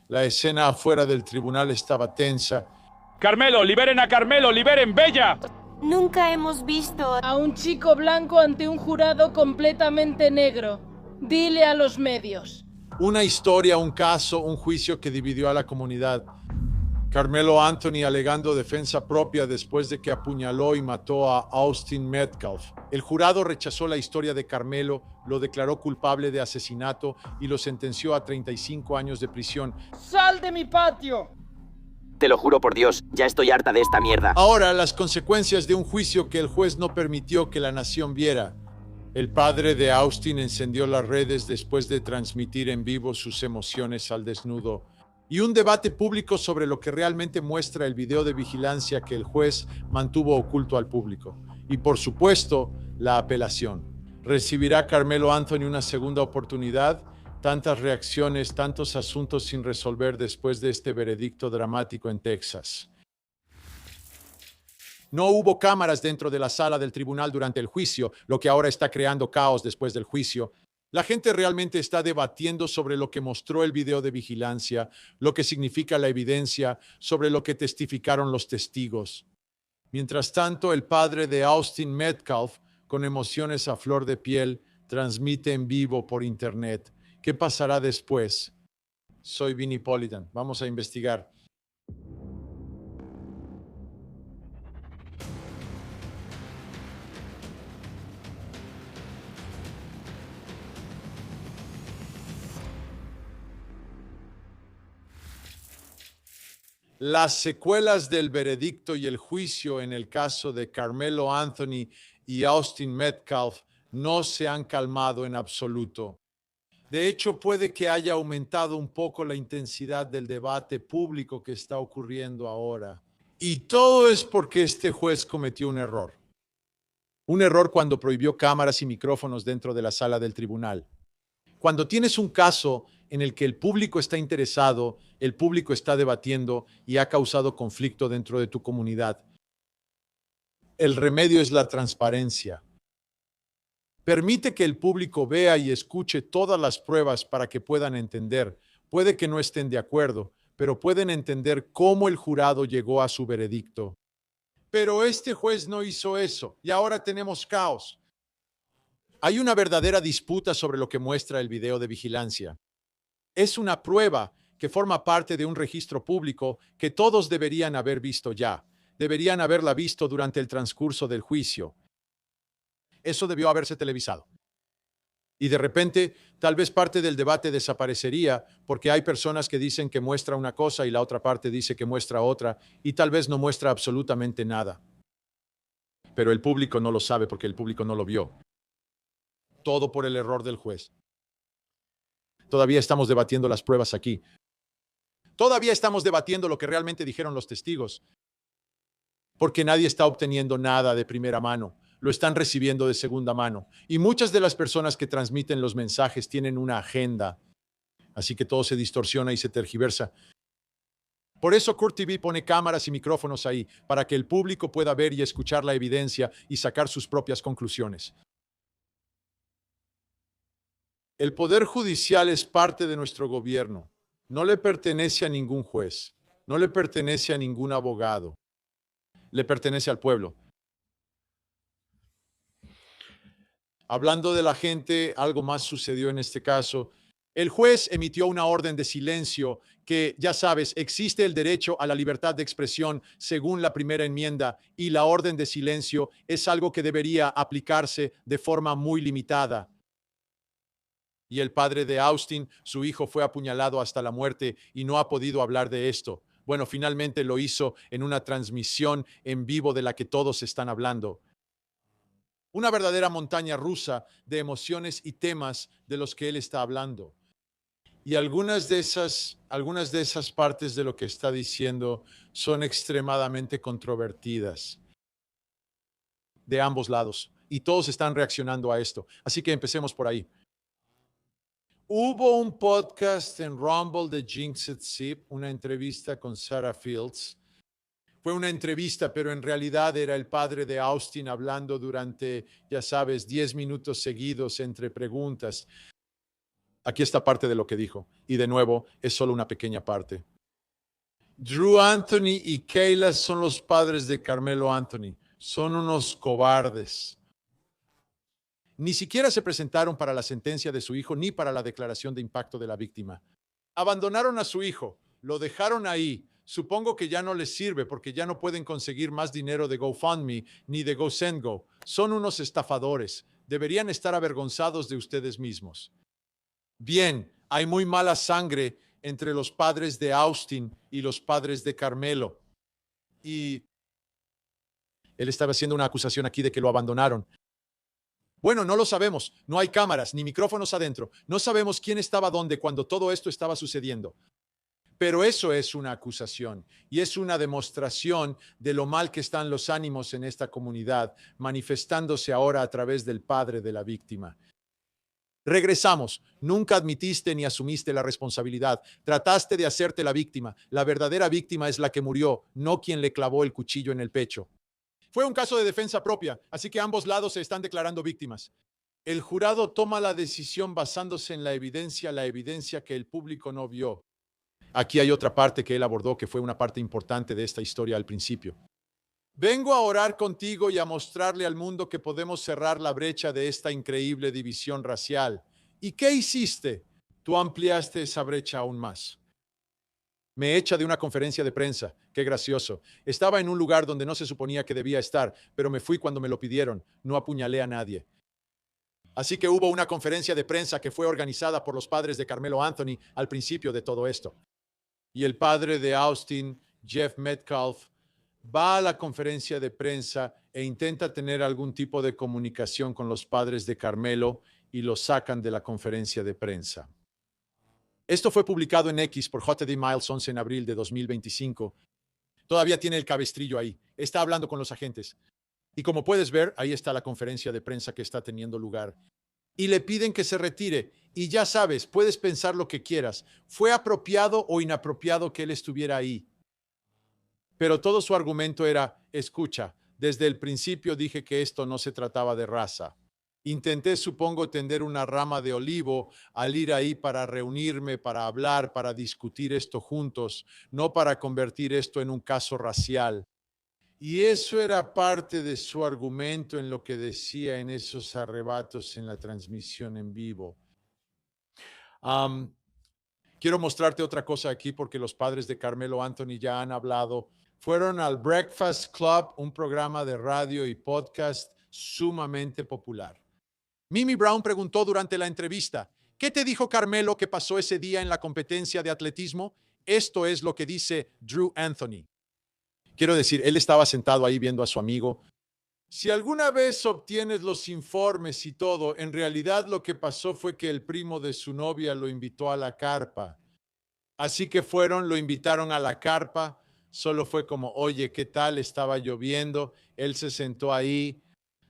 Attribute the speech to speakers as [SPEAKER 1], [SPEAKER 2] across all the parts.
[SPEAKER 1] La escena afuera del tribunal estaba tensa.
[SPEAKER 2] Carmelo, liberen a Carmelo, liberen, Bella.
[SPEAKER 3] Nunca hemos visto
[SPEAKER 4] a un chico blanco ante un jurado completamente negro. Dile a los medios.
[SPEAKER 1] Una historia, un caso, un juicio que dividió a la comunidad. Carmelo Anthony alegando defensa propia después de que apuñaló y mató a Austin Metcalf. El jurado rechazó la historia de Carmelo, lo declaró culpable de asesinato y lo sentenció a 35 años de prisión.
[SPEAKER 4] ¡Sal de mi patio!
[SPEAKER 5] Te lo juro por Dios, ya estoy harta de esta mierda.
[SPEAKER 1] Ahora, las consecuencias de un juicio que el juez no permitió que la nación viera. El padre de Austin encendió las redes después de transmitir en vivo sus emociones al desnudo. Y un debate público sobre lo que realmente muestra el video de vigilancia que el juez mantuvo oculto al público. Y por supuesto, la apelación. ¿Recibirá Carmelo Anthony una segunda oportunidad? Tantas reacciones, tantos asuntos sin resolver después de este veredicto dramático en Texas. No hubo cámaras dentro de la sala del tribunal durante el juicio, lo que ahora está creando caos después del juicio. La gente realmente está debatiendo sobre lo que mostró el video de vigilancia, lo que significa la evidencia, sobre lo que testificaron los testigos. Mientras tanto, el padre de Austin Metcalf, con emociones a flor de piel, transmite en vivo por internet. ¿Qué pasará después? Soy Vinnie Politan. Vamos a investigar. Las secuelas del veredicto y el juicio en el caso de Carmelo Anthony y Austin Metcalf no se han calmado en absoluto. De hecho, puede que haya aumentado un poco la intensidad del debate público que está ocurriendo ahora. Y todo es porque este juez cometió un error. Un error cuando prohibió cámaras y micrófonos dentro de la sala del tribunal. Cuando tienes un caso en el que el público está interesado, el público está debatiendo y ha causado conflicto dentro de tu comunidad, el remedio es la transparencia. Permite que el público vea y escuche todas las pruebas para que puedan entender. Puede que no estén de acuerdo, pero pueden entender cómo el jurado llegó a su veredicto. Pero este juez no hizo eso y ahora tenemos caos. Hay una verdadera disputa sobre lo que muestra el video de vigilancia. Es una prueba que forma parte de un registro público que todos deberían haber visto ya. Deberían haberla visto durante el transcurso del juicio. Eso debió haberse televisado. Y de repente, tal vez parte del debate desaparecería porque hay personas que dicen que muestra una cosa y la otra parte dice que muestra otra y tal vez no muestra absolutamente nada. Pero el público no lo sabe porque el público no lo vio. Todo por el error del juez. Todavía estamos debatiendo las pruebas aquí. Todavía estamos debatiendo lo que realmente dijeron los testigos. Porque nadie está obteniendo nada de primera mano. Lo están recibiendo de segunda mano. Y muchas de las personas que transmiten los mensajes tienen una agenda. Así que todo se distorsiona y se tergiversa. Por eso Court TV pone cámaras y micrófonos ahí, para que el público pueda ver y escuchar la evidencia y sacar sus propias conclusiones. El Poder Judicial es parte de nuestro gobierno. No le pertenece a ningún juez. No le pertenece a ningún abogado. Le pertenece al pueblo. Hablando de la gente, algo más sucedió en este caso. El juez emitió una orden de silencio que, ya sabes, existe el derecho a la libertad de expresión según la primera enmienda y la orden de silencio es algo que debería aplicarse de forma muy limitada. Y el padre de Austin, su hijo, fue apuñalado hasta la muerte y no ha podido hablar de esto. Bueno, finalmente lo hizo en una transmisión en vivo de la que todos están hablando. Una verdadera montaña rusa de emociones y temas de los que él está hablando. Y algunas de esas partes de lo que está diciendo son extremadamente controvertidas de ambos lados. Y todos están reaccionando a esto. Así que empecemos por ahí. Hubo un podcast en Rumble de Jinxed Zip, una entrevista con Sarah Fields. Fue una entrevista, pero en realidad era el padre de Austin hablando durante, ya sabes, 10 minutos seguidos entre preguntas. Aquí está parte de lo que dijo. Y de nuevo, es solo una pequeña parte. Drew Anthony y Kayla son los padres de Carmelo Anthony. Son unos cobardes. Ni siquiera se presentaron para la sentencia de su hijo ni para la declaración de impacto de la víctima. Abandonaron a su hijo, lo dejaron ahí. Supongo que ya no les sirve porque ya no pueden conseguir más dinero de GoFundMe ni de GoSendGo. Son unos estafadores. Deberían estar avergonzados de ustedes mismos. Bien, hay muy mala sangre entre los padres de Austin y los padres de Carmelo. Y él estaba haciendo una acusación aquí de que lo abandonaron. Bueno, no lo sabemos. No hay cámaras ni micrófonos adentro. No sabemos quién estaba dónde cuando todo esto estaba sucediendo. Pero eso es una acusación y es una demostración de lo mal que están los ánimos en esta comunidad, manifestándose ahora a través del padre de la víctima. Regresamos. Nunca admitiste ni asumiste la responsabilidad. Trataste de hacerte la víctima. La verdadera víctima es la que murió, no quien le clavó el cuchillo en el pecho. Fue un caso de defensa propia, así que ambos lados se están declarando víctimas. El jurado toma la decisión basándose en la evidencia que el público no vio. Aquí hay otra parte que él abordó que fue una parte importante de esta historia al principio. Vengo a orar contigo y a mostrarle al mundo que podemos cerrar la brecha de esta increíble división racial. ¿Y qué hiciste? Tú ampliaste esa brecha aún más. Me echa de una conferencia de prensa. Qué gracioso. Estaba en un lugar donde no se suponía que debía estar, pero me fui cuando me lo pidieron. No apuñalé a nadie. Así que hubo una conferencia de prensa que fue organizada por los padres de Carmelo Anthony al principio de todo esto. Y el padre de Austin, Jeff Metcalf, va a la conferencia de prensa e intenta tener algún tipo de comunicación con los padres de Carmelo y lo sacan de la conferencia de prensa. Esto fue publicado en X por JD Miles 11 en abril de 2025. Todavía tiene el cabestrillo ahí. Está hablando con los agentes. Y como puedes ver, ahí está la conferencia de prensa que está teniendo lugar. Y le piden que se retire. Y ya sabes, puedes pensar lo que quieras. ¿Fue apropiado o inapropiado que él estuviera ahí? Pero todo su argumento era, escucha, desde el principio dije que esto no se trataba de raza. Intenté, supongo, tender una rama de olivo al ir ahí para reunirme, para hablar, para discutir esto juntos, no para convertir esto en un caso racial. Y eso era parte de su argumento en lo que decía en esos arrebatos en la transmisión en vivo. Quiero mostrarte otra cosa aquí porque los padres de Carmelo Anthony ya han hablado. Fueron al Breakfast Club, un programa de radio y podcast sumamente popular. Mimi Brown preguntó durante la entrevista, ¿qué te dijo Carmelo que pasó ese día en la competencia de atletismo? Esto es lo que dice Drew Anthony. Quiero decir, él estaba sentado ahí viendo a su amigo. Si alguna vez obtienes los informes y todo, en realidad lo que pasó fue que el primo de su novia lo invitó a la carpa. Así que lo invitaron a la carpa. Solo fue como, oye, ¿qué tal? Estaba lloviendo. Él se sentó ahí.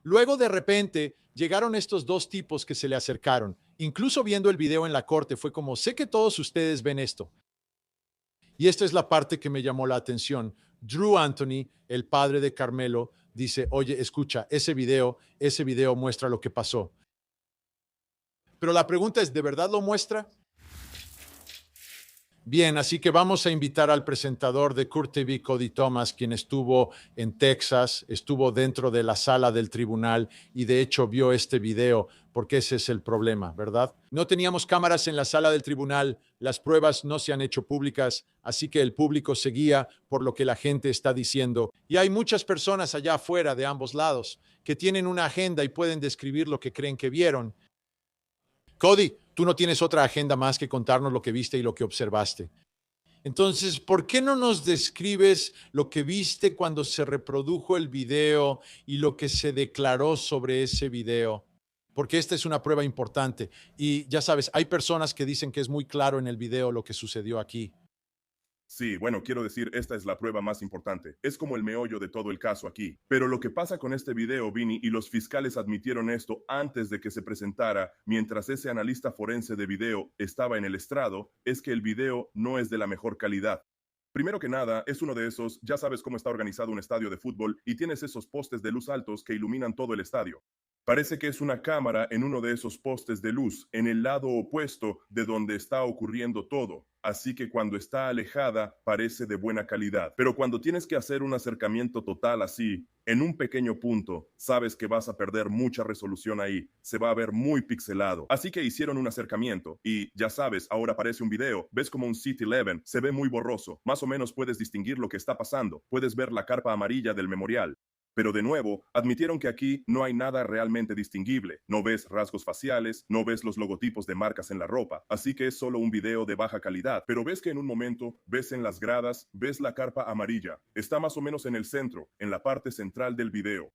[SPEAKER 1] Luego, de repente, llegaron estos dos tipos que se le acercaron. Incluso viendo el video en la corte, fue como, sé que todos ustedes ven esto. Y esta es la parte que me llamó la atención. Drew Anthony, el padre de Carmelo, dice, oye, escucha, ese video muestra lo que pasó. Pero la pregunta es, ¿de verdad lo muestra? Bien, así que vamos a invitar al presentador de Court TV, Cody Thomas, quien estuvo en Texas, estuvo dentro de la sala del tribunal y de hecho vio este video, porque ese es el problema, ¿verdad? No teníamos cámaras en la sala del tribunal, las pruebas no se han hecho públicas, así que el público seguía por lo que la gente está diciendo. Y hay muchas personas allá afuera de ambos lados que tienen una agenda y pueden describir lo que creen que vieron. Cody, tú no tienes otra agenda más que contarnos lo que viste y lo que observaste. Entonces, ¿por qué no nos describes lo que viste cuando se reprodujo el video y lo que se declaró sobre ese video? Porque esta es una prueba importante. Y ya sabes, hay personas que dicen que es muy claro en el video lo que sucedió aquí.
[SPEAKER 6] Sí, bueno, quiero decir, esta es la prueba más importante. Es como el meollo de todo el caso aquí. Pero lo que pasa con este video, Vinny, y los fiscales admitieron esto antes de que se presentara, mientras ese analista forense de video estaba en el estrado, es que el video no es de la mejor calidad. Primero que nada, es uno de esos, ya sabes cómo está organizado un estadio de fútbol y tienes esos postes de luz altos que iluminan todo el estadio. Parece que es una cámara en uno de esos postes de luz, en el lado opuesto de donde está ocurriendo todo. Así que cuando está alejada parece de buena calidad. Pero cuando tienes que hacer un acercamiento total así, en un pequeño punto, sabes que vas a perder mucha resolución ahí. Se va a ver muy pixelado. Así que hicieron un acercamiento y ya sabes, ahora aparece un video. Ves como un CT-11 se ve muy borroso. Más o menos puedes distinguir lo que está pasando. Puedes ver la carpa amarilla del memorial. Pero de nuevo, admitieron que aquí no hay nada realmente distinguible. No ves rasgos faciales, no ves los logotipos de marcas en la ropa. Así que es solo un video de baja calidad. Pero ves que en un momento, ves en las gradas, ves la carpa amarilla. Está más o menos en el centro, en la parte central del video.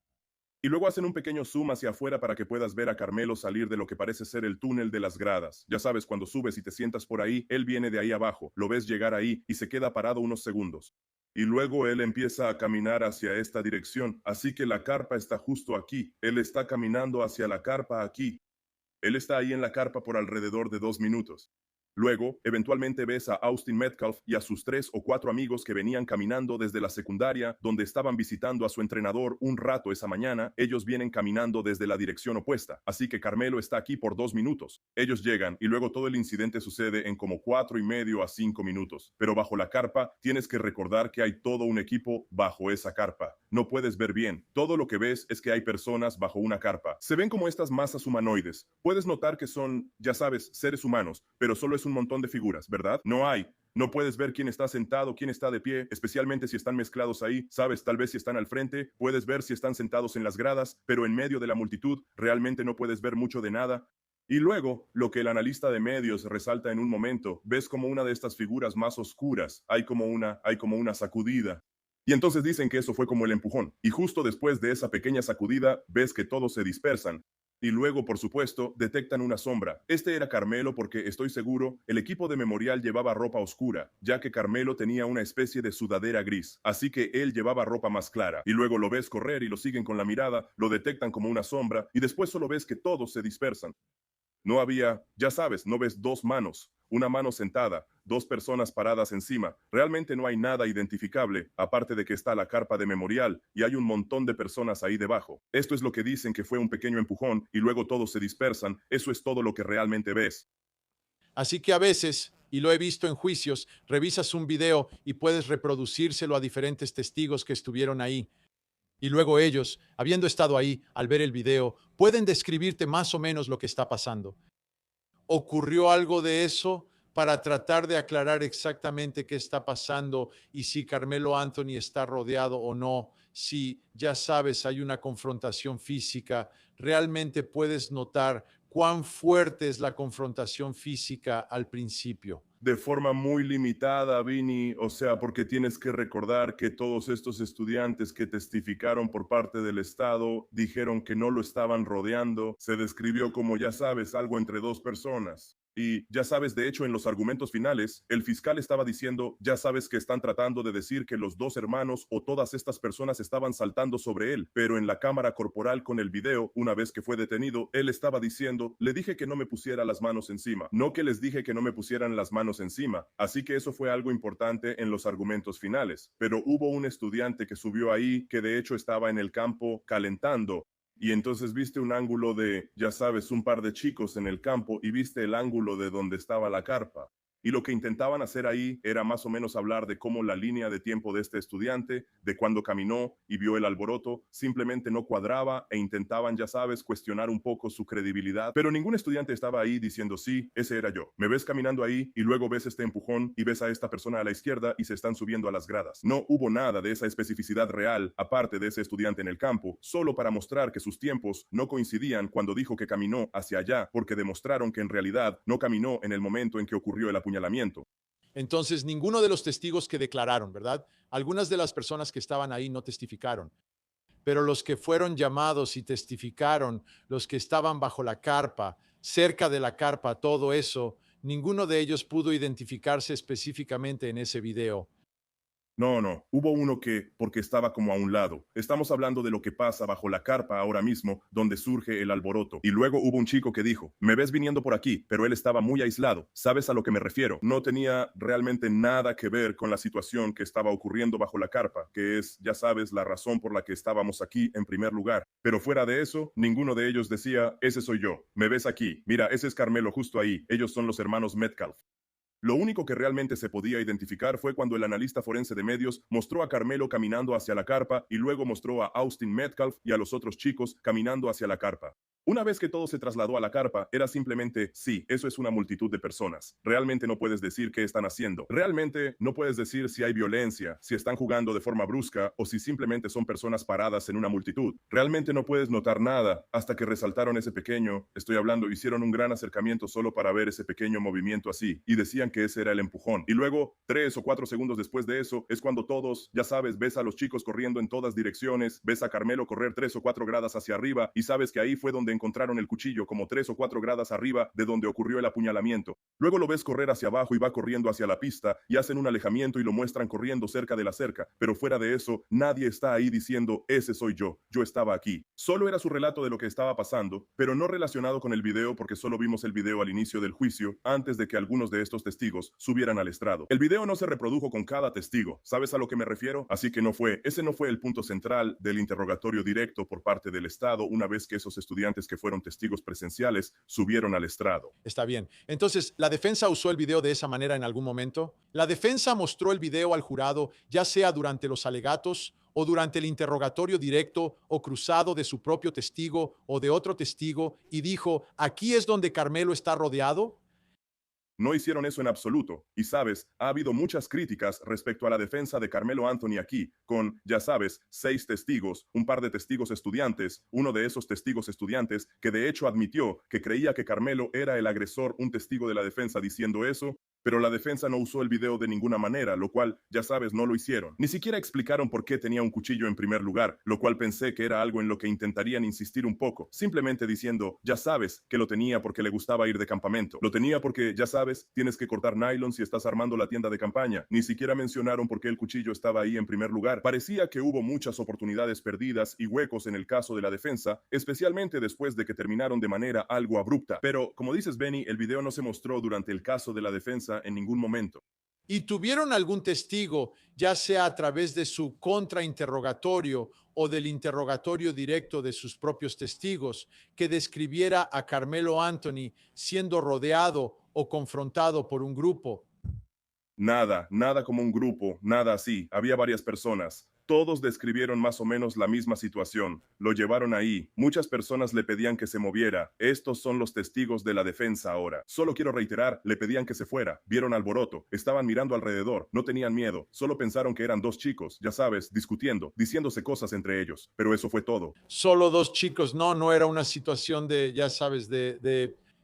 [SPEAKER 6] Y luego hacen un pequeño zoom hacia afuera para que puedas ver a Carmelo salir de lo que parece ser el túnel de las gradas. Ya sabes, cuando subes y te sientas por ahí, él viene de ahí abajo. Lo ves llegar ahí y se queda parado unos segundos. Y luego él empieza a caminar hacia esta dirección, así que la carpa está justo aquí. Él está caminando hacia la carpa aquí. Él está ahí en la carpa por alrededor de 2 minutos. Luego, eventualmente ves a Austin Metcalf y a sus 3 o 4 amigos que venían caminando desde la secundaria, donde estaban visitando a su entrenador un rato esa mañana. Ellos vienen caminando desde la dirección opuesta, así que Carmelo está aquí por 2 minutos. Ellos llegan y luego todo el incidente sucede en como 4 y medio a 5 minutos. Pero bajo la carpa, tienes que recordar que hay todo un equipo bajo esa carpa. No puedes ver bien. Todo lo que ves es que hay personas bajo una carpa. Se ven como estas masas humanoides. Puedes notar que son, ya sabes, seres humanos, pero solo es un montón de figuras, ¿verdad? No puedes ver quién está sentado, quién está de pie, especialmente si están mezclados ahí. Sabes, tal vez si están al frente, puedes ver si están sentados en las gradas, pero en medio de la multitud realmente no puedes ver mucho de nada. Y luego, lo que el analista de medios resalta en un momento, ves como una de estas figuras más oscuras, hay como una sacudida. Y entonces dicen que eso fue como el empujón. Y justo después de esa pequeña sacudida, ves que todos se dispersan. Y luego, por supuesto, detectan una sombra. Este era Carmelo porque, estoy seguro, el equipo de Memorial llevaba ropa oscura, ya que Carmelo tenía una especie de sudadera gris, así que él llevaba ropa más clara. Y luego lo ves correr y lo siguen con la mirada, lo detectan como una sombra, y después solo ves que todos se dispersan. No había, ya sabes, no ves 2 manos, una mano sentada, 2 personas paradas encima. Realmente no hay nada identificable, aparte de que está la carpa de Memorial y hay un montón de personas ahí debajo. Esto es lo que dicen que fue un pequeño empujón y luego todos se dispersan. Eso es todo lo que realmente ves.
[SPEAKER 1] Así que a veces, y lo he visto en juicios, revisas un video y puedes reproducírselo a diferentes testigos que estuvieron ahí. Y luego ellos, habiendo estado ahí al ver el video, pueden describirte más o menos lo que está pasando. ¿Ocurrió algo de eso para tratar de aclarar exactamente qué está pasando y si Carmelo Anthony está rodeado o no? Si, ya sabes, hay una confrontación física, realmente puedes notar cuán fuerte es la confrontación física al principio.
[SPEAKER 6] De forma muy limitada, Vini, o sea, porque tienes que recordar que todos estos estudiantes que testificaron por parte del Estado dijeron que no lo estaban rodeando. Se describió como, ya sabes, algo entre 2 personas. Y ya sabes, de hecho, en los argumentos finales, el fiscal estaba diciendo, ya sabes que están tratando de decir que los 2 hermanos o todas estas personas estaban saltando sobre él, pero en la cámara corporal con el video, una vez que fue detenido, él estaba diciendo, le dije que no me pusiera las manos encima, no que les dije que no me pusieran las manos encima. Así que eso fue algo importante en los argumentos finales. Pero hubo un estudiante que subió ahí, que de hecho estaba en el campo calentando. Y entonces viste un ángulo de, ya sabes, un par de chicos en el campo y viste el ángulo de donde estaba la carpa. Y lo que intentaban hacer ahí era más o menos hablar de cómo la línea de tiempo de este estudiante, de cuando caminó y vio el alboroto, simplemente no cuadraba e intentaban, ya sabes, cuestionar un poco su credibilidad. Pero ningún estudiante estaba ahí diciendo, sí, ese era yo. Me ves caminando ahí y luego ves este empujón y ves a esta persona a la izquierda y se están subiendo a las gradas. No hubo nada de esa especificidad real, aparte de ese estudiante en el campo, solo para mostrar que sus tiempos no coincidían cuando dijo que caminó hacia allá, porque demostraron que en realidad no caminó en el momento en que ocurrió el apuñalamiento.
[SPEAKER 1] Entonces, ninguno de los testigos que declararon, ¿verdad? Algunas de las personas que estaban ahí no testificaron, pero los que fueron llamados y testificaron, los que estaban bajo la carpa, cerca de la carpa, todo eso, ninguno de ellos pudo identificarse específicamente en ese video.
[SPEAKER 6] No, hubo uno porque estaba como a un lado. Estamos hablando de lo que pasa bajo la carpa ahora mismo, donde surge el alboroto. Y luego hubo un chico que dijo, me ves viniendo por aquí, pero él estaba muy aislado. ¿Sabes a lo que me refiero? No tenía realmente nada que ver con la situación que estaba ocurriendo bajo la carpa, que es, ya sabes, la razón por la que estábamos aquí en primer lugar. Pero fuera de eso, ninguno de ellos decía, ese soy yo, me ves aquí, mira, ese es Carmelo justo ahí, ellos son los hermanos Metcalf. Lo único que realmente se podía identificar fue cuando el analista forense de medios mostró a Carmelo caminando hacia la carpa y luego mostró a Austin Metcalf y a los otros chicos caminando hacia la carpa. Una vez que todo se trasladó a la carpa, era simplemente, sí, eso es una multitud de personas. Realmente no puedes decir qué están haciendo. Realmente no puedes decir si hay violencia, si están jugando de forma brusca o si simplemente son personas paradas en una multitud. Realmente no puedes notar nada hasta que resaltaron ese pequeño, hicieron un gran acercamiento solo para ver ese pequeño movimiento así y decían que ese era el empujón. Y luego, 3 o 4 segundos después de eso, es cuando todos, ya sabes, ves a los chicos corriendo en todas direcciones, ves a Carmelo correr 3 o 4 gradas hacia arriba y sabes que ahí fue donde encontraron el cuchillo como 3 o 4 gradas arriba de donde ocurrió el apuñalamiento. Luego lo ves correr hacia abajo y va corriendo hacia la pista y hacen un alejamiento y lo muestran corriendo cerca de la cerca, pero fuera de eso, nadie está ahí diciendo, ese soy yo estaba aquí. Solo era su relato de lo que estaba pasando, pero no relacionado con el video porque solo vimos el video al inicio del juicio antes de que algunos de estos testigos subieran al estrado. El video no se reprodujo con cada testigo, ¿sabes a lo que me refiero? Así que ese no fue el punto central del interrogatorio directo por parte del Estado una vez que esos estudiantes que fueron testigos presenciales subieron al estrado.
[SPEAKER 1] Está bien. Entonces, ¿la defensa usó el video de esa manera en algún momento? ¿La defensa mostró el video al jurado, ya sea durante los alegatos o durante el interrogatorio directo o cruzado de su propio testigo o de otro testigo y dijo, aquí es donde Carmelo está rodeado?
[SPEAKER 6] No hicieron eso en absoluto. Y sabes, ha habido muchas críticas respecto a la defensa de Carmelo Anthony aquí, con, ya sabes, 6 testigos, un par de testigos estudiantes, uno de esos testigos estudiantes que de hecho admitió que creía que Carmelo era el agresor, un testigo de la defensa diciendo eso, pero la defensa no usó el video de ninguna manera, lo cual, ya sabes, no lo hicieron. Ni siquiera explicaron por qué tenía un cuchillo en primer lugar, lo cual pensé que era algo en lo que intentarían insistir un poco, simplemente diciendo, ya sabes, que lo tenía porque le gustaba ir de campamento. Lo tenía porque, ya sabes, tienes que cortar nylon si estás armando la tienda de campaña. Ni siquiera mencionaron por qué el cuchillo estaba ahí en primer lugar. Parecía que hubo muchas oportunidades perdidas y huecos en el caso de la defensa, especialmente después de que terminaron de manera algo abrupta. Pero, como dices, Benny, el video no se mostró durante el caso de la defensa en ningún momento.
[SPEAKER 1] ¿Y tuvieron algún testigo, ya sea a través de su contrainterrogatorio o del interrogatorio directo de sus propios testigos, que describiera a Carmelo Anthony siendo rodeado o confrontado por un grupo?
[SPEAKER 6] Nada como un grupo, nada así. Había varias personas. Todos describieron más o menos la misma situación. Lo llevaron ahí. Muchas personas le pedían que se moviera. Estos son los testigos de la defensa ahora. Solo quiero reiterar, le pedían que se fuera. Vieron alboroto. Estaban mirando alrededor. No tenían miedo. Solo pensaron que eran 2 chicos, ya sabes, discutiendo, diciéndose cosas entre ellos. Pero eso fue todo.
[SPEAKER 1] Solo 2 chicos. No era una situación de, ya sabes,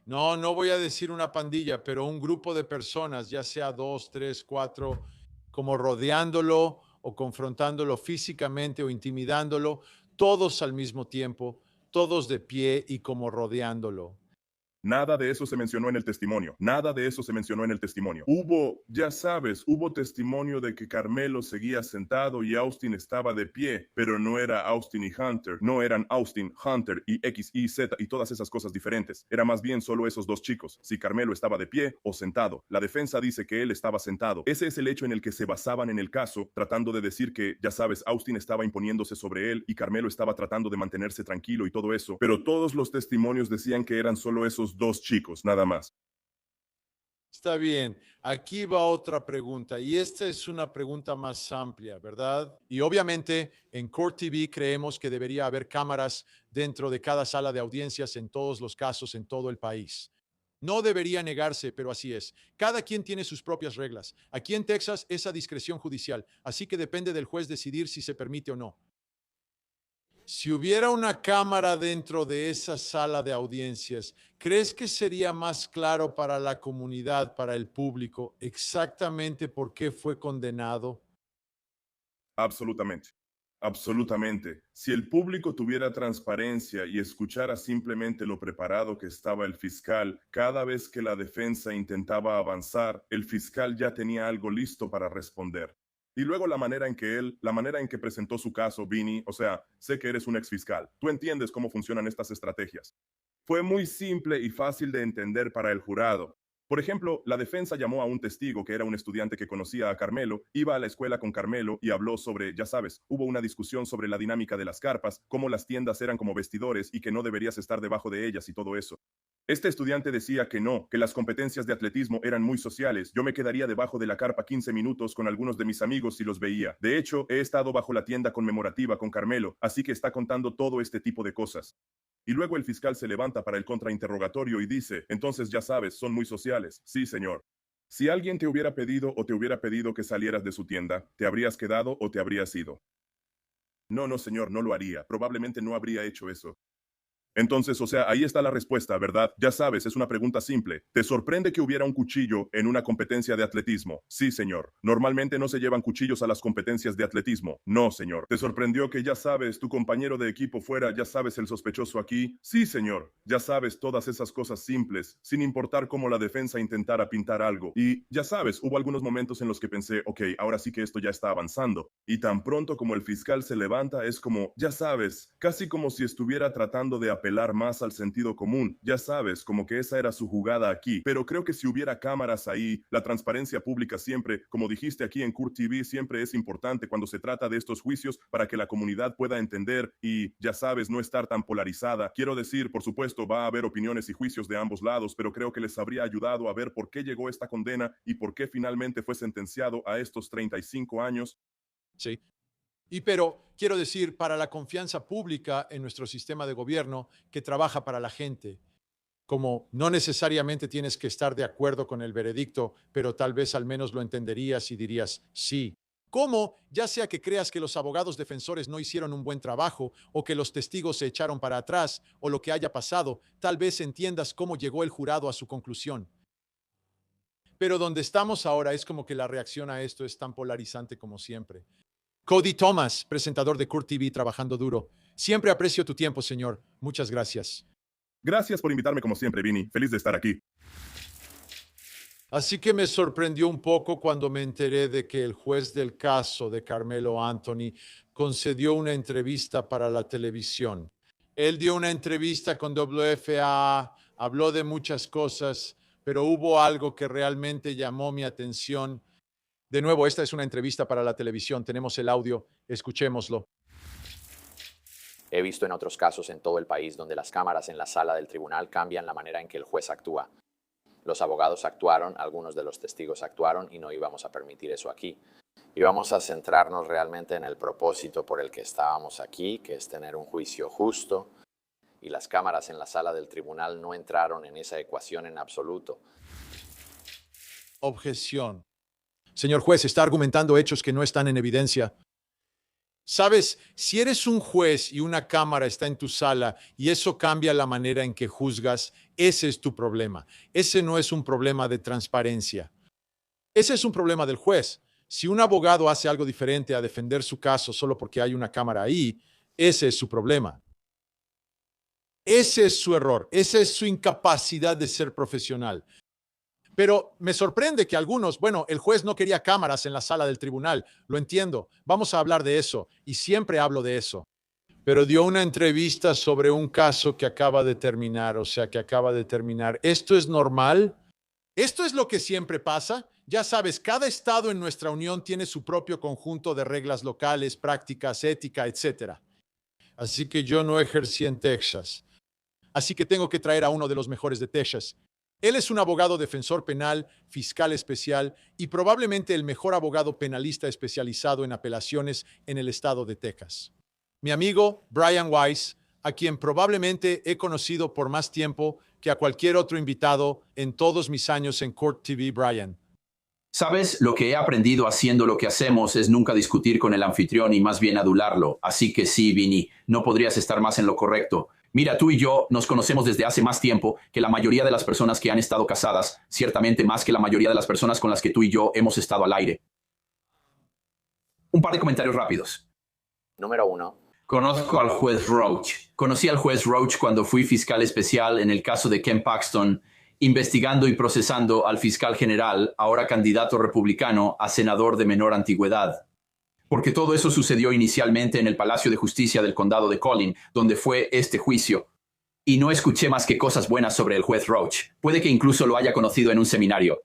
[SPEAKER 1] no voy a decir una pandilla, pero un grupo de personas, ya sea 2, 3, 4, como rodeándolo o confrontándolo físicamente o intimidándolo, todos al mismo tiempo, todos de pie y como rodeándolo.
[SPEAKER 6] Nada de eso se mencionó en el testimonio. Nada de eso se mencionó en el testimonio. Hubo, ya sabes, hubo testimonio de que Carmelo seguía sentado y Austin estaba de pie, pero no era Austin y Hunter. No eran Austin, Hunter y X, Y, Z y todas esas cosas diferentes. Era más bien solo esos 2 chicos. Si Carmelo estaba de pie o sentado. La defensa dice que él estaba sentado. Ese es el hecho en el que se basaban en el caso, tratando de decir que, ya sabes, Austin estaba imponiéndose sobre él y Carmelo estaba tratando de mantenerse tranquilo y todo eso. Pero todos los testimonios decían que eran solo esos 2 chicos, nada más.
[SPEAKER 1] Está bien, aquí va otra pregunta y esta es una pregunta más amplia, ¿verdad? Y obviamente en Court TV creemos que debería haber cámaras dentro de cada sala de audiencias en todos los casos en todo el país. No debería negarse, pero así es. Cada quien tiene sus propias reglas. Aquí en Texas es a discreción judicial, así que depende del juez decidir si se permite o no. Si hubiera una cámara dentro de esa sala de audiencias, ¿crees que sería más claro para la comunidad, para el público, exactamente por qué fue condenado?
[SPEAKER 6] Absolutamente. Absolutamente. Si el público tuviera transparencia y escuchara simplemente lo preparado que estaba el fiscal, cada vez que la defensa intentaba avanzar, el fiscal ya tenía algo listo para responder. Y luego la manera en que presentó su caso, Vinny, o sea, sé que eres un exfiscal. Tú entiendes cómo funcionan estas estrategias. Fue muy simple y fácil de entender para el jurado. Por ejemplo, la defensa llamó a un testigo que era un estudiante que conocía a Carmelo, iba a la escuela con Carmelo y habló sobre, ya sabes, hubo una discusión sobre la dinámica de las carpas, cómo las tiendas eran como vestidores y que no deberías estar debajo de ellas y todo eso. Este estudiante decía que no, que las competencias de atletismo eran muy sociales. Yo me quedaría debajo de la carpa 15 minutos con algunos de mis amigos si los veía. De hecho, he estado bajo la tienda conmemorativa con Carmelo, así que está contando todo este tipo de cosas. Y luego el fiscal se levanta para el contrainterrogatorio y dice, entonces ya sabes, son muy sociales. Sí, señor. Si alguien te hubiera pedido o te hubiera pedido que salieras de su tienda, ¿te habrías quedado o te habrías ido? No, no, señor, no lo haría. Probablemente no habría hecho eso. Entonces, o sea, ahí está la respuesta, ¿verdad? Ya sabes, es una pregunta simple. ¿Te sorprende que hubiera un cuchillo en una competencia de atletismo? Sí, señor. Normalmente no se llevan cuchillos a las competencias de atletismo. No, señor. ¿Te sorprendió que, ya sabes, tu compañero de equipo fuera, ya sabes, el sospechoso aquí? Sí, señor. Ya sabes, todas esas cosas simples, sin importar cómo la defensa intentara pintar algo. Y, ya sabes, hubo algunos momentos en los que pensé, ok, ahora sí que esto ya está avanzando. Y tan pronto como el fiscal se levanta, es como, ya sabes, casi como si estuviera tratando de apelar más al sentido común. Ya sabes, como que esa era su jugada aquí. Pero creo que si hubiera cámaras ahí, la transparencia pública siempre, como dijiste aquí en Court TV, siempre es importante cuando se trata de estos juicios para que la comunidad pueda entender y, ya sabes, no estar tan polarizada. Quiero decir, por supuesto, va a haber opiniones y juicios de ambos lados, pero creo que les habría ayudado a ver por qué llegó esta condena y por qué finalmente fue sentenciado a estos 35 años.
[SPEAKER 1] Sí. Pero quiero decir, para la confianza pública en nuestro sistema de gobierno que trabaja para la gente, como no necesariamente tienes que estar de acuerdo con el veredicto, pero tal vez al menos lo entenderías y dirías sí. ¿Cómo? Ya sea que creas que los abogados defensores no hicieron un buen trabajo o que los testigos se echaron para atrás o lo que haya pasado, tal vez entiendas cómo llegó el jurado a su conclusión. Pero donde estamos ahora es como que la reacción a esto es tan polarizante como siempre. Cody Thomas, presentador de Court TV, trabajando duro. Siempre aprecio tu tiempo, señor. Muchas gracias.
[SPEAKER 6] Gracias por invitarme como siempre, Vinny. Feliz de estar aquí.
[SPEAKER 1] Así que me sorprendió un poco cuando me enteré de que el juez del caso de Carmelo Anthony concedió una entrevista para la televisión. Él dio una entrevista con WFA, habló de muchas cosas, pero hubo algo que realmente llamó mi atención. De nuevo, esta es una entrevista para la televisión. Tenemos el audio. Escuchémoslo.
[SPEAKER 7] He visto en otros casos en todo el país donde las cámaras en la sala del tribunal cambian la manera en que el juez actúa. Los abogados actuaron, algunos de los testigos actuaron y no íbamos a permitir eso aquí. Íbamos a centrarnos realmente en el propósito por el que estábamos aquí, que es tener un juicio justo, y las cámaras en la sala del tribunal no entraron en esa ecuación en absoluto.
[SPEAKER 1] Objeción. Señor juez, está argumentando hechos que no están en evidencia. Sabes, si eres un juez y una cámara está en tu sala y eso cambia la manera en que juzgas, ese es tu problema. Ese no es un problema de transparencia. Ese es un problema del juez. Si un abogado hace algo diferente a defender su caso solo porque hay una cámara ahí, ese es su problema. Ese es su error. Esa es su incapacidad de ser profesional. Pero me sorprende que algunos, el juez no quería cámaras en la sala del tribunal, lo entiendo, vamos a hablar de eso, y siempre hablo de eso. Pero dio una entrevista sobre un caso que acaba de terminar, ¿Esto es normal? ¿Esto es lo que siempre pasa? Ya sabes, cada estado en nuestra unión tiene su propio conjunto de reglas locales, prácticas, ética, etc. Así que yo no ejercí en Texas. Así que tengo que traer a uno de los mejores de Texas. Él es un abogado defensor penal, fiscal especial y probablemente el mejor abogado penalista especializado en apelaciones en el estado de Texas. Mi amigo Brian Weiss, a quien probablemente he conocido por más tiempo que a cualquier otro invitado en todos mis años en Court TV. Brian.
[SPEAKER 8] Sabes, lo que he aprendido haciendo lo que hacemos es nunca discutir con el anfitrión y más bien adularlo. Así que sí, Vinny, no podrías estar más en lo correcto. Mira, tú y yo nos conocemos desde hace más tiempo que la mayoría de las personas que han estado casadas, ciertamente más que la mayoría de las personas con las que tú y yo hemos estado al aire. Un par de comentarios rápidos.
[SPEAKER 7] Número 1.
[SPEAKER 8] Conozco al juez Roach. Conocí al juez Roach cuando fui fiscal especial en el caso de Ken Paxton, investigando y procesando al fiscal general, ahora candidato republicano a senador de menor antigüedad. porque todo eso sucedió inicialmente en el Palacio de Justicia del Condado de Collin, donde fue este juicio. Y no escuché más que cosas buenas sobre el juez Roach. Puede que incluso lo haya conocido en un seminario.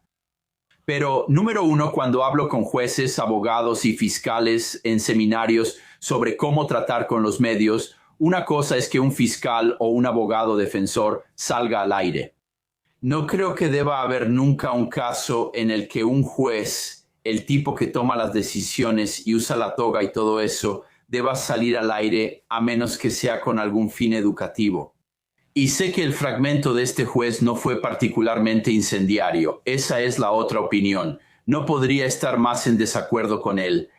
[SPEAKER 8] Pero, número uno, cuando hablo con jueces, abogados y fiscales en seminarios sobre cómo tratar con los medios, una cosa es que un fiscal o un abogado defensor salga al aire. No creo que deba haber nunca un caso en el que un juez, el tipo que toma las decisiones y usa la toga y todo eso, deba salir al aire a menos que sea con algún fin educativo. Y sé que el fragmento de este juez no fue particularmente incendiario. Esa es la otra opinión. No podría estar más en desacuerdo con él.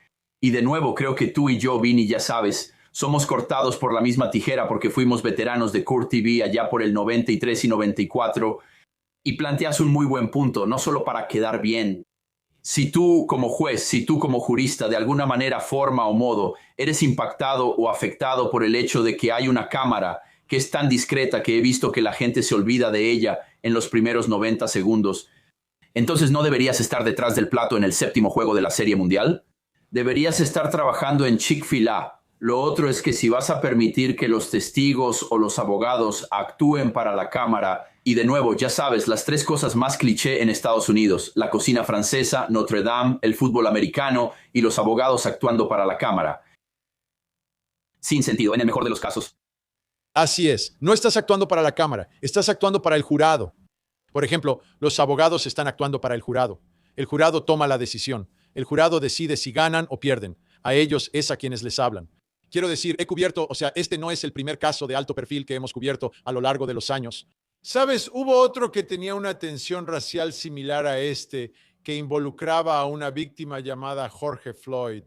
[SPEAKER 8] Y de nuevo, creo que tú y yo, Vinny, ya sabes, somos cortados por la misma tijera porque fuimos veteranos de Court TV allá por el 93 y 94. Y planteas un muy buen punto, no solo para quedar bien. Si tú como juez, si tú como jurista, de alguna manera, forma o modo, eres impactado o afectado por el hecho de que hay una cámara que es tan discreta que he visto que la gente se olvida de ella en los primeros 90 segundos, entonces no deberías estar detrás del plato en el 7º juego de la Serie Mundial. Deberías estar trabajando en Chick-fil-A. Lo otro es que si vas a permitir que los testigos o los abogados actúen para la cámara, y de nuevo, ya sabes, las 3 cosas más cliché en Estados Unidos, la cocina francesa, Notre Dame, el fútbol americano y los abogados actuando para la cámara. Sin sentido, en el mejor de los casos.
[SPEAKER 1] Así es, no estás actuando para la cámara, estás actuando para el jurado. Por ejemplo, los abogados están actuando para el jurado. El jurado toma la decisión. El jurado decide si ganan o pierden. A ellos es a quienes les hablan. Quiero decir, he cubierto, este no es el primer caso de alto perfil que hemos cubierto a lo largo de los años. ¿Sabes? Hubo otro que tenía una tensión racial similar a este, que involucraba a una víctima llamada George Floyd.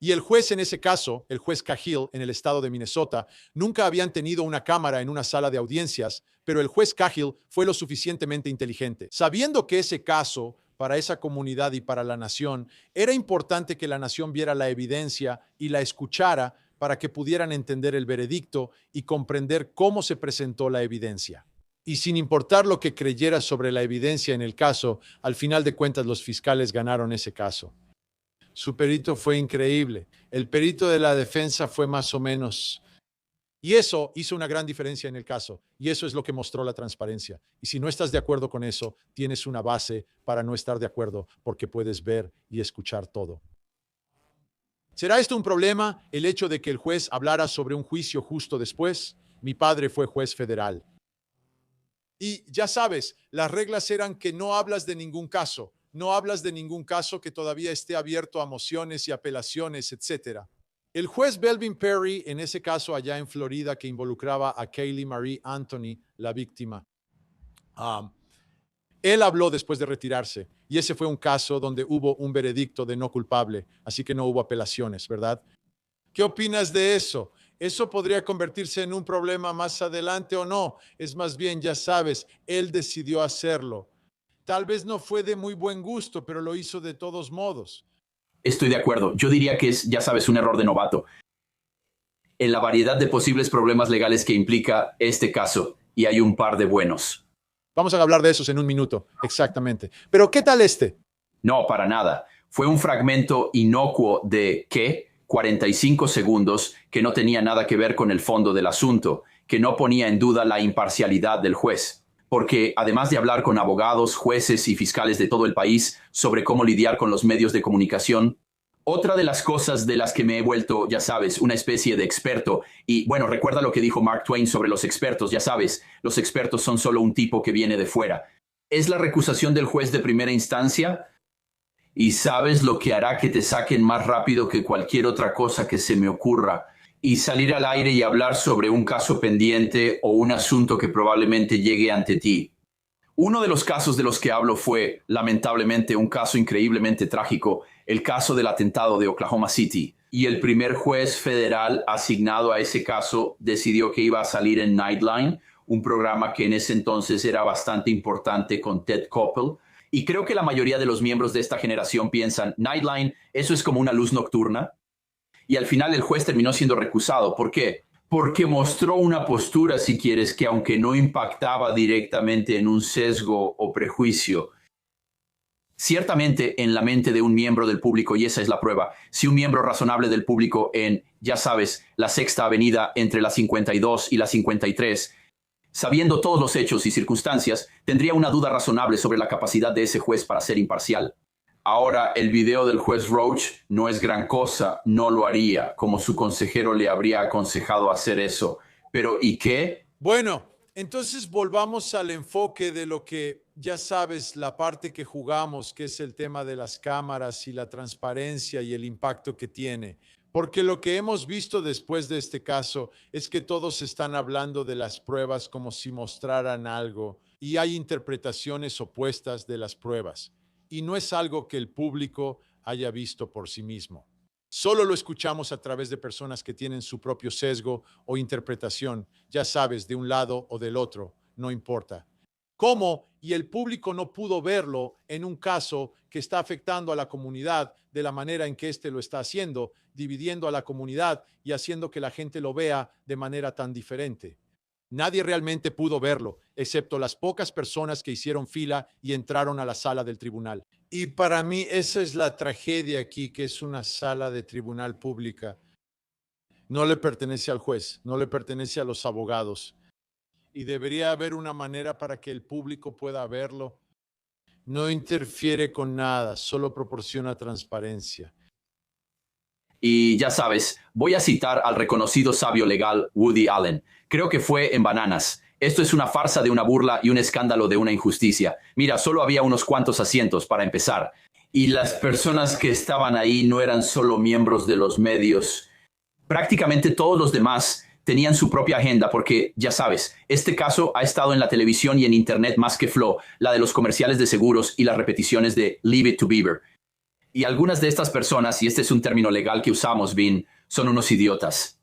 [SPEAKER 1] Y el juez en ese caso, el juez Cahill en el estado de Minnesota, nunca habían tenido una cámara en una sala de audiencias, pero el juez Cahill fue lo suficientemente inteligente. Sabiendo que ese caso, para esa comunidad y para la nación, era importante que la nación viera la evidencia y la escuchara para que pudieran entender el veredicto y comprender cómo se presentó la evidencia. Y sin importar lo que creyera sobre la evidencia en el caso, al final de cuentas los fiscales ganaron ese caso. Su perito fue increíble. El perito de la defensa fue más o menos. Y eso hizo una gran diferencia en el caso. Y eso es lo que mostró la transparencia. Y si no estás de acuerdo con eso, tienes una base para no estar de acuerdo, porque puedes ver y escuchar todo. ¿Será esto un problema, el hecho de que el juez hablara sobre un juicio justo después? Mi padre fue juez federal. Y ya sabes, las reglas eran que no hablas de ningún caso. No hablas de ningún caso que todavía esté abierto a mociones y apelaciones, etc. El juez Belvin Perry, en ese caso allá en Florida, que involucraba a Kaylee Marie Anthony, la víctima, él habló después de retirarse. Y ese fue un caso donde hubo un veredicto de no culpable, así que no hubo apelaciones, ¿verdad? ¿Qué opinas de eso? ¿Eso podría convertirse en un problema más adelante o no? Es más bien, ya sabes, él decidió hacerlo. Tal vez no fue de muy buen gusto, pero lo hizo de todos modos.
[SPEAKER 8] Estoy de acuerdo. Yo diría que es, ya sabes, un error de novato. En la variedad de posibles problemas legales que implica este caso, y hay un par de buenos.
[SPEAKER 1] Vamos a hablar de esos en un minuto, exactamente. Pero, ¿qué tal este?
[SPEAKER 8] No, para nada. Fue un fragmento inocuo de, ¿qué? 45 segundos que no tenía nada que ver con el fondo del asunto, que no ponía en duda la imparcialidad del juez. Porque además de hablar con abogados, jueces y fiscales de todo el país sobre cómo lidiar con los medios de comunicación, otra de las cosas de las que me he vuelto, ya sabes, una especie de experto, y bueno, recuerda lo que dijo Mark Twain sobre los expertos, ya sabes, los expertos son solo un tipo que viene de fuera. Es la recusación del juez de primera instancia, y sabes lo que hará que te saquen más rápido que cualquier otra cosa que se me ocurra. Y salir al aire y hablar sobre un caso pendiente o un asunto que probablemente llegue ante ti. Uno de los casos de los que hablo fue, lamentablemente, un caso increíblemente trágico, el caso del atentado de Oklahoma City. Y el primer juez federal asignado a ese caso decidió que iba a salir en Nightline, un programa que en ese entonces era bastante importante con Ted Koppel. Y creo que la mayoría de los miembros de esta generación piensan, Nightline, eso es como una luz nocturna. Y al final el juez terminó siendo recusado. ¿Por qué? Porque mostró una postura, si quieres, que aunque no impactaba directamente en un sesgo o prejuicio, Ciertamente en la mente de un miembro del público, y esa es la prueba, si un miembro razonable del público en, ya sabes, la Sexta Avenida entre la 52 y la 53, sabiendo todos los hechos y circunstancias, tendría una duda razonable sobre la capacidad de ese juez para ser imparcial. Ahora, el video del juez Roach no es gran cosa, no lo haría, como su consejero le habría aconsejado hacer eso. Pero, ¿y qué?
[SPEAKER 1] Bueno, entonces volvamos al enfoque de lo que ya sabes, la parte que jugamos, que es el tema de las cámaras y la transparencia y el impacto que tiene. Porque lo que hemos visto después de este caso es que todos están hablando de las pruebas como si mostraran algo y hay interpretaciones opuestas de las pruebas. Y no es algo que el público haya visto por sí mismo. Solo lo escuchamos a través de personas que tienen su propio sesgo o interpretación, ya sabes, de un lado o del otro, no importa. ¿Cómo? Y el público no pudo verlo en un caso que está afectando a la comunidad de la manera en que éste lo está haciendo, dividiendo a la comunidad y haciendo que la gente lo vea de manera tan diferente. Nadie realmente pudo verlo, excepto las pocas personas que hicieron fila y entraron a la sala del tribunal. Y para mí esa es la tragedia aquí, que es una sala de tribunal pública. No le pertenece al juez, no le pertenece a los abogados. Y debería haber una manera para que el público pueda verlo. No interfiere con nada, solo proporciona transparencia.
[SPEAKER 8] Y ya sabes, voy a citar al reconocido sabio legal Woody Allen. Creo que fue en Bananas. Esto es una farsa de una burla y un escándalo de una injusticia. Mira, solo había unos cuantos asientos para empezar. Y las personas que estaban ahí no eran solo miembros de los medios. Prácticamente todos los demás tenían su propia agenda porque, ya sabes, este caso ha estado en la televisión y en internet más que Flow, la de los comerciales de seguros y las repeticiones de Leave It to Beaver. Y algunas de estas personas, y este es un término legal que usamos, Vin, son unos idiotas.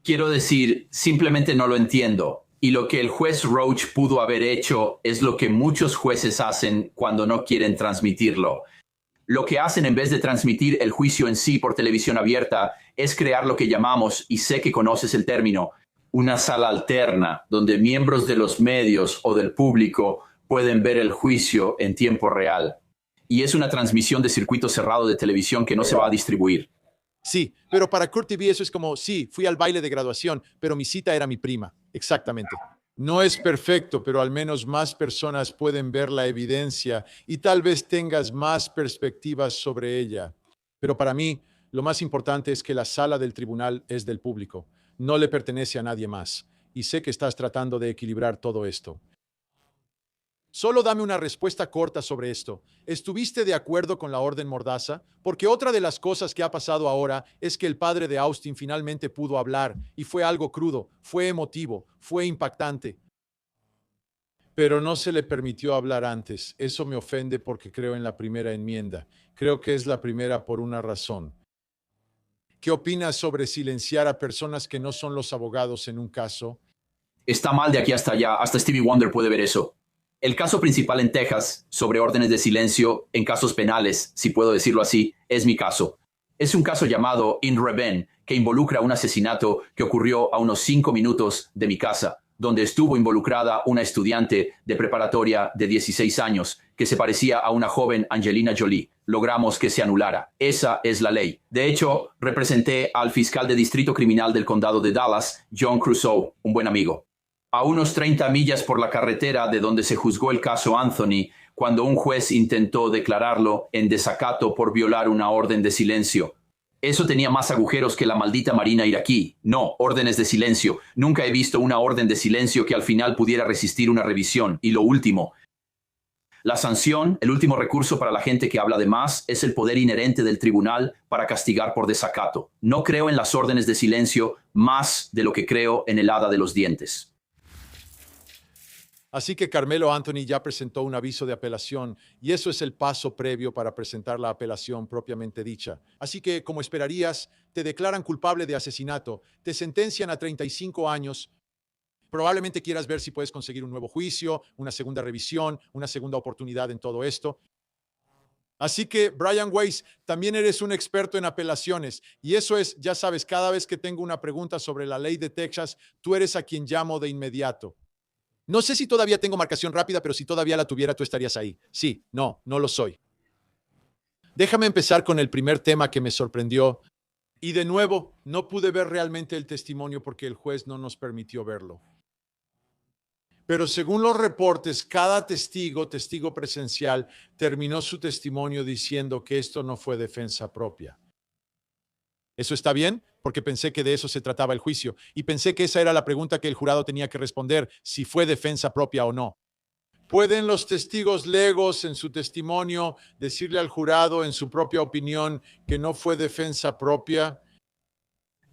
[SPEAKER 8] Quiero decir, simplemente no lo entiendo. Y lo que el juez Roach pudo haber hecho es lo que muchos jueces hacen cuando no quieren transmitirlo. Lo que hacen en vez de transmitir el juicio en sí por televisión abierta es crear lo que llamamos, y sé que conoces el término, una sala alterna, donde miembros de los medios o del público pueden ver el juicio en tiempo real. Y es una transmisión de circuito cerrado de televisión que no se va a distribuir.
[SPEAKER 1] Sí, pero para Court TV eso es como, sí, fui al baile de graduación, pero mi cita era mi prima. Exactamente. No es perfecto, pero al menos más personas pueden ver la evidencia y tal vez tengas más perspectivas sobre ella. Pero para mí, lo más importante es que la sala del tribunal es del público. No le pertenece a nadie más. Y sé que estás tratando de equilibrar todo esto. Solo dame una respuesta corta sobre esto. ¿Estuviste de acuerdo con la orden Mordaza? Porque otra de las cosas que ha pasado ahora es que el padre de Austin finalmente pudo hablar y fue algo crudo, fue emotivo, fue impactante. Pero no se le permitió hablar antes. Eso me ofende porque creo en la primera enmienda. Creo que es la primera por una razón. ¿Qué opinas sobre silenciar a personas que no son los abogados en un caso?
[SPEAKER 8] Está mal de aquí hasta allá. Hasta Stevie Wonder puede ver eso. El caso principal en Texas, sobre órdenes de silencio en casos penales, si puedo decirlo así, es mi caso. Es un caso llamado In Reben, que involucra un asesinato que ocurrió a unos 5 minutos de mi casa, donde estuvo involucrada una estudiante de preparatoria de 16 años que se parecía a una joven Angelina Jolie. Logramos que se anulara. Esa es la ley. De hecho, representé al fiscal de distrito criminal del condado de Dallas, John Crusoe, un buen amigo. A unos 30 millas por la carretera de donde se juzgó el caso Anthony, cuando un juez intentó declararlo en desacato por violar una orden de silencio. Eso tenía más agujeros que la maldita marina iraquí. No, órdenes de silencio. Nunca he visto una orden de silencio que al final pudiera resistir una revisión. Y lo último, la sanción, el último recurso para la gente que habla de más, es el poder inherente del tribunal para castigar por desacato. No creo en las órdenes de silencio más de lo que creo en el hada de los dientes.
[SPEAKER 1] Así que Carmelo Anthony ya presentó un aviso de apelación y eso es el paso previo para presentar la apelación propiamente dicha. Así que, como esperarías, te declaran culpable de asesinato, te sentencian a 35 años. Probablemente quieras ver si puedes conseguir un nuevo juicio, una segunda revisión, una segunda oportunidad en todo esto. Así que, Brian Weiss, también eres un experto en apelaciones. Y eso es, ya sabes, cada vez que tengo una pregunta sobre la ley de Texas, tú eres a quien llamo de inmediato. No sé si todavía tengo marcación rápida, pero si todavía la tuviera, tú estarías ahí. Sí, no lo soy. Déjame empezar con el primer tema que me sorprendió. Y de nuevo, no pude ver realmente el testimonio porque el juez no nos permitió verlo. Pero según los reportes, cada testigo presencial, terminó su testimonio diciendo que esto no fue defensa propia. ¿Eso está bien? Porque pensé que de eso se trataba el juicio y pensé que esa era la pregunta que el jurado tenía que responder, si fue defensa propia o no. ¿Pueden los testigos legos en su testimonio decirle al jurado en su propia opinión que no fue defensa propia?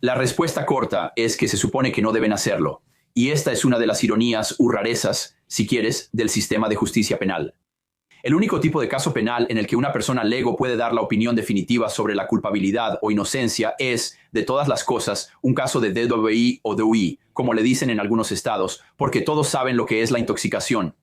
[SPEAKER 8] La respuesta corta es que se supone que no deben hacerlo. Y esta es una de las ironías u rarezas, si quieres, del sistema de justicia penal. El único tipo de caso penal en el que una persona lego puede dar la opinión definitiva sobre la culpabilidad o inocencia es, de todas las cosas, un caso de DWI o DUI, como le dicen en algunos estados, porque todos saben lo que es la intoxicación.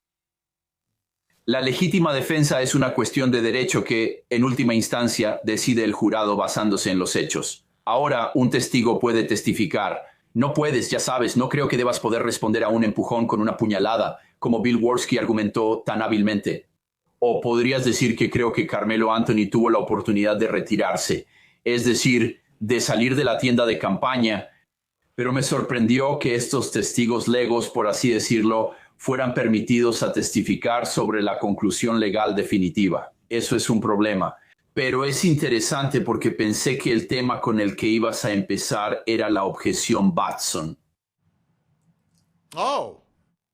[SPEAKER 8] La legítima defensa es una cuestión de derecho que, en última instancia, decide el jurado basándose en los hechos. Ahora, un testigo puede testificar. No puedes, ya sabes, no creo que debas poder responder a un empujón con una puñalada, como Bill Worski argumentó tan hábilmente. O podrías decir que creo que Carmelo Anthony tuvo la oportunidad de retirarse, es decir, de salir de la tienda de campaña, pero me sorprendió que estos testigos legos, por así decirlo, fueran permitidos a testificar sobre la conclusión legal definitiva. Eso es un problema. Pero es interesante porque pensé que el tema con el que ibas a empezar era la objeción Batson.
[SPEAKER 1] Oh,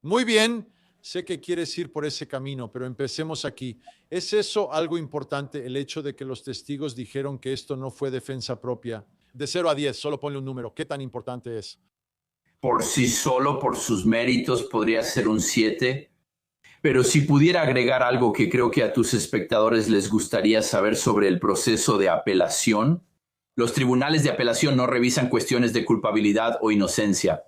[SPEAKER 1] muy bien. Sé que quieres ir por ese camino, pero empecemos aquí. ¿Es eso algo importante, el hecho de que los testigos dijeron que esto no fue defensa propia? De 0 a 10, solo ponle un número. ¿Qué tan importante es?
[SPEAKER 8] Por sí solo, por sus méritos, podría ser un 7. Pero si pudiera agregar algo que creo que a tus espectadores les gustaría saber sobre el proceso de apelación. Los tribunales de apelación no revisan cuestiones de culpabilidad o inocencia.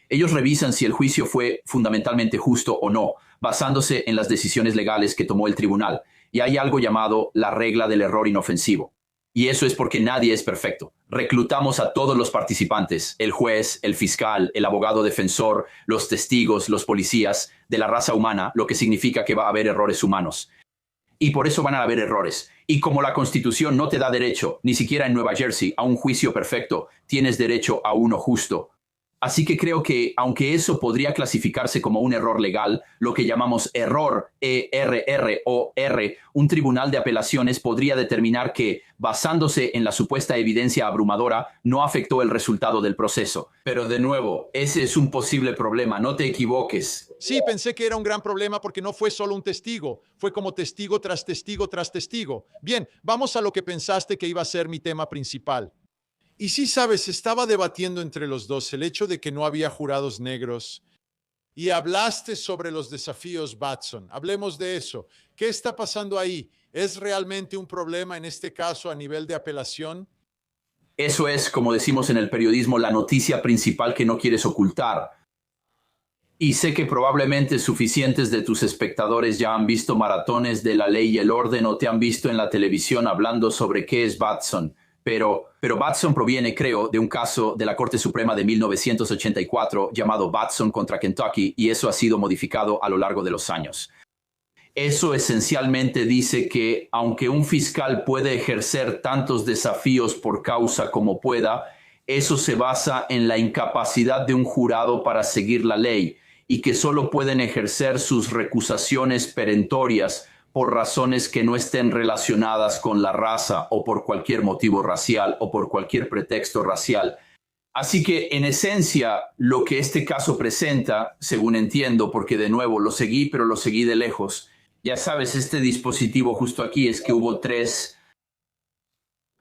[SPEAKER 8] Ellos revisan si el juicio fue fundamentalmente justo o no, basándose en las decisiones legales que tomó el tribunal. Y hay algo llamado la regla del error inofensivo. Y eso es porque nadie es perfecto. Reclutamos a todos los participantes, el juez, el fiscal, el abogado defensor, los testigos, los policías, de la raza humana, lo que significa que va a haber errores humanos. Y por eso van a haber errores. Y como la Constitución no te da derecho, ni siquiera en Nueva Jersey, a un juicio perfecto, tienes derecho a uno justo. Así que creo que, aunque eso podría clasificarse como un error legal, lo que llamamos error, E-R-R-O-R, un tribunal de apelaciones podría determinar que, basándose en la supuesta evidencia abrumadora, no afectó el resultado del proceso. Pero de nuevo, ese es un posible problema, no te equivoques.
[SPEAKER 1] Sí, pensé que era un gran problema porque no fue solo un testigo, fue como testigo tras testigo tras testigo. Bien, vamos a lo que pensaste que iba a ser mi tema principal. Y sí, sabes, estaba debatiendo entre los dos el hecho de que no había jurados negros. Y hablaste sobre los desafíos Batson. Hablemos de eso. ¿Qué está pasando ahí? ¿Es realmente un problema en este caso a nivel de apelación?
[SPEAKER 8] Eso es, como decimos en el periodismo, la noticia principal que no quieres ocultar. Y sé que probablemente suficientes de tus espectadores ya han visto maratones de La Ley y el Orden o te han visto en la televisión hablando sobre qué es Batson. Pero Batson proviene, creo, de un caso de la Corte Suprema de 1984 llamado Batson contra Kentucky y eso ha sido modificado a lo largo de los años. Eso esencialmente dice que, aunque un fiscal puede ejercer tantos desafíos por causa como pueda, eso se basa en la incapacidad de un jurado para seguir la ley y que solo pueden ejercer sus recusaciones perentorias por razones que no estén relacionadas con la raza o por cualquier motivo racial o por cualquier pretexto racial. Así que, en esencia, lo que este caso presenta, según entiendo, porque de nuevo lo seguí, pero lo seguí de lejos. Ya sabes, este dispositivo justo aquí es que hubo 3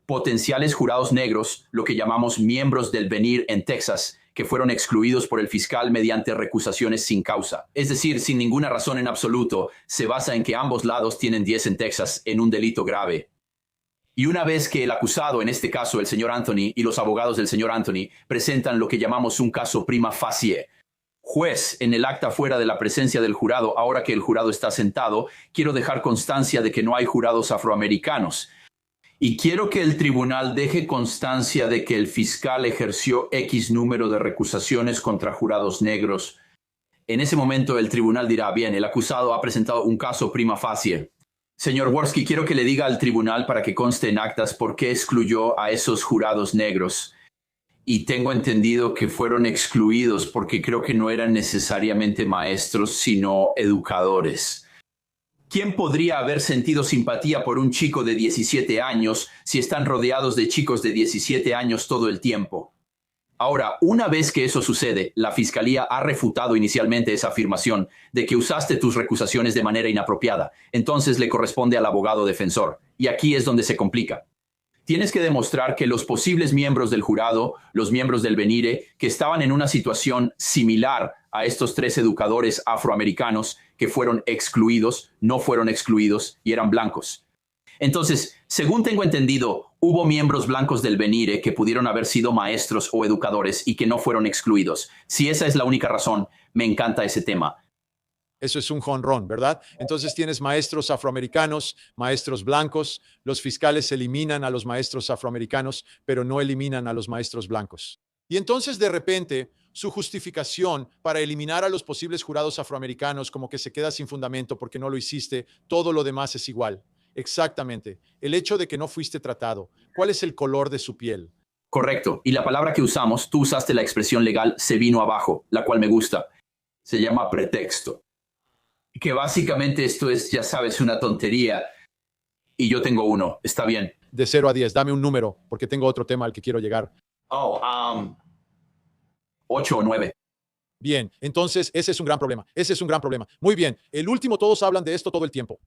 [SPEAKER 8] potenciales jurados negros, lo que llamamos miembros del venir en Texas, que fueron excluidos por el fiscal mediante recusaciones sin causa. Es decir, sin ninguna razón en absoluto, se basa en que ambos lados tienen 10 en Texas en un delito grave. Y una vez que el acusado, en este caso el señor Anthony, y los abogados del señor Anthony, presentan lo que llamamos un caso prima facie. Juez, en el acta fuera de la presencia del jurado, ahora que el jurado está sentado, quiero dejar constancia de que no hay jurados afroamericanos. Y quiero que el tribunal deje constancia de que el fiscal ejerció X número de recusaciones contra jurados negros. En ese momento el tribunal dirá, bien, el acusado ha presentado un caso prima facie. Señor Worski, quiero que le diga al tribunal para que conste en actas por qué excluyó a esos jurados negros. Y tengo entendido que fueron excluidos porque creo que no eran necesariamente maestros, sino educadores. ¿Quién podría haber sentido simpatía por un chico de 17 años si están rodeados de chicos de 17 años todo el tiempo? Ahora, una vez que eso sucede, la Fiscalía ha refutado inicialmente esa afirmación de que usaste tus recusaciones de manera inapropiada. Entonces le corresponde al abogado defensor. Y aquí es donde se complica. Tienes que demostrar que los posibles miembros del jurado, los miembros del venire, que estaban en una situación similar a estos 3 educadores afroamericanos que fueron excluidos, no fueron excluidos y eran blancos. Entonces, según tengo entendido, hubo miembros blancos del venire que pudieron haber sido maestros o educadores y que no fueron excluidos. Si esa es la única razón, me encanta ese tema.
[SPEAKER 1] Eso es un jonrón, ¿verdad? Entonces tienes maestros afroamericanos, maestros blancos, los fiscales eliminan a los maestros afroamericanos, pero no eliminan a los maestros blancos. Y entonces de repente su justificación para eliminar a los posibles jurados afroamericanos como que se queda sin fundamento porque no lo hiciste, todo lo demás es igual. Exactamente. El hecho de que no fuiste tratado. ¿Cuál es el color de su piel?
[SPEAKER 8] Correcto. Y la palabra que usamos, tú usaste la expresión legal se vino abajo, la cual me gusta. Se llama pretexto. Que básicamente esto es, ya sabes, una tontería. Y yo tengo uno. Está bien.
[SPEAKER 1] De 0 a 10, dame un número, porque tengo otro tema al que quiero llegar.
[SPEAKER 8] 8 o 9.
[SPEAKER 1] Bien, entonces ese es un gran problema. Ese es un gran problema. Muy bien. El último, todos hablan de esto todo el tiempo.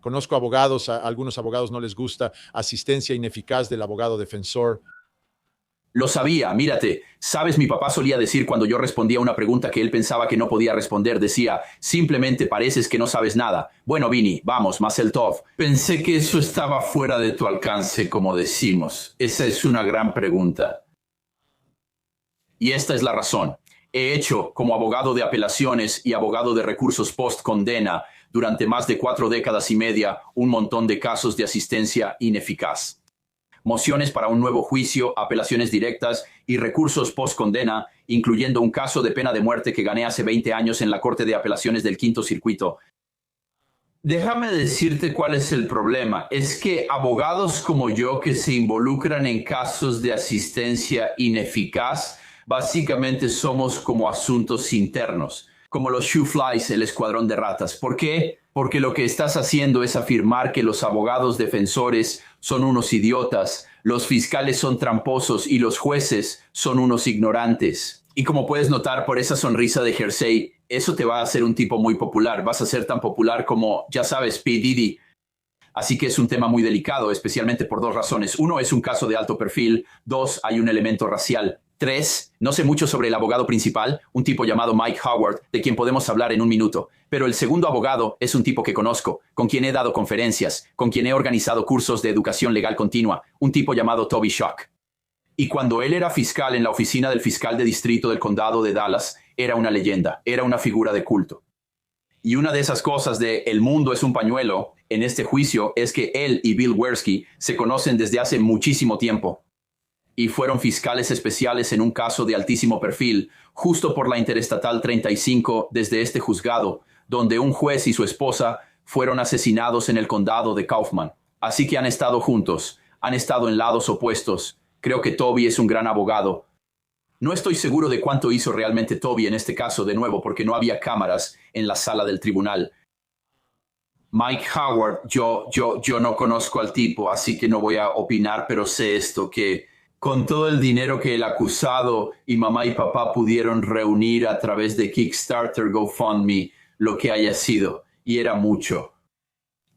[SPEAKER 1] Conozco abogados, a algunos abogados no les gusta asistencia ineficaz del abogado defensor.
[SPEAKER 8] Lo sabía, mírate. Sabes, mi papá solía decir cuando yo respondía a una pregunta que él pensaba que no podía responder, decía, simplemente pareces que no sabes nada. Bueno, Vini, vamos, Mazel Tov. Pensé que eso estaba fuera de tu alcance, como decimos. Esa es una gran pregunta. Y esta es la razón. He hecho, como abogado de apelaciones y abogado de recursos post-condena, durante más de 4 décadas y media, un montón de casos de asistencia ineficaz. Mociones para un nuevo juicio, apelaciones directas y recursos post-condena, incluyendo un caso de pena de muerte que gané hace 20 años en la Corte de Apelaciones del Quinto Circuito. Déjame decirte cuál es el problema. Es que abogados como yo que se involucran en casos de asistencia ineficaz, básicamente somos como asuntos internos, como los shoe flies, el escuadrón de ratas. ¿Por qué? Porque lo que estás haciendo es afirmar que los abogados defensores son unos idiotas, los fiscales son tramposos y los jueces son unos ignorantes. Y como puedes notar por esa sonrisa de Jersey, eso te va a hacer un tipo muy popular. Vas a ser tan popular como, ya sabes, P. Diddy. Así que es un tema muy delicado, especialmente por 2 razones. 1, es un caso de alto perfil. 2, hay un elemento racial. 3, no sé mucho sobre el abogado principal, un tipo llamado Mike Howard, de quien podemos hablar en un minuto. Pero el segundo abogado es un tipo que conozco, con quien he dado conferencias, con quien he organizado cursos de educación legal continua, un tipo llamado Toby Shock. Y cuando él era fiscal en la oficina del fiscal de distrito del condado de Dallas, era una leyenda, era una figura de culto. Y una de esas cosas de el mundo es un pañuelo en este juicio es que él y Bill Werski se conocen desde hace muchísimo tiempo. Y fueron fiscales especiales en un caso de altísimo perfil, justo por la Interestatal 35 desde este juzgado, donde un juez y su esposa fueron asesinados en el condado de Kaufman. Así que han estado juntos, han estado en lados opuestos. Creo que Toby es un gran abogado. No estoy seguro de cuánto hizo realmente Toby en este caso, de nuevo, porque no había cámaras en la sala del tribunal. Mike Howard, yo no conozco al tipo, así que no voy a opinar, pero sé esto, que con todo el dinero que el acusado y mamá y papá pudieron reunir a través de Kickstarter, GoFundMe, lo que haya sido, y era mucho.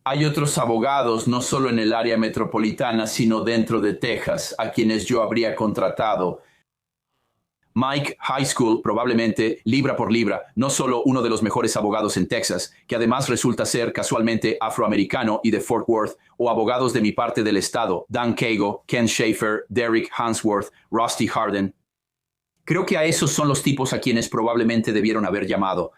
[SPEAKER 8] Hay otros abogados, no solo en el área metropolitana, sino dentro de Texas, a quienes yo habría contratado. Mike, high school, probablemente, libra por libra, no solo uno de los mejores abogados en Texas, que además resulta ser casualmente afroamericano y de Fort Worth, o abogados de mi parte del estado, Dan Cago, Ken Schaefer, Derek Hansworth, Rusty Harden. Creo que a esos son los tipos a quienes probablemente debieron haber llamado.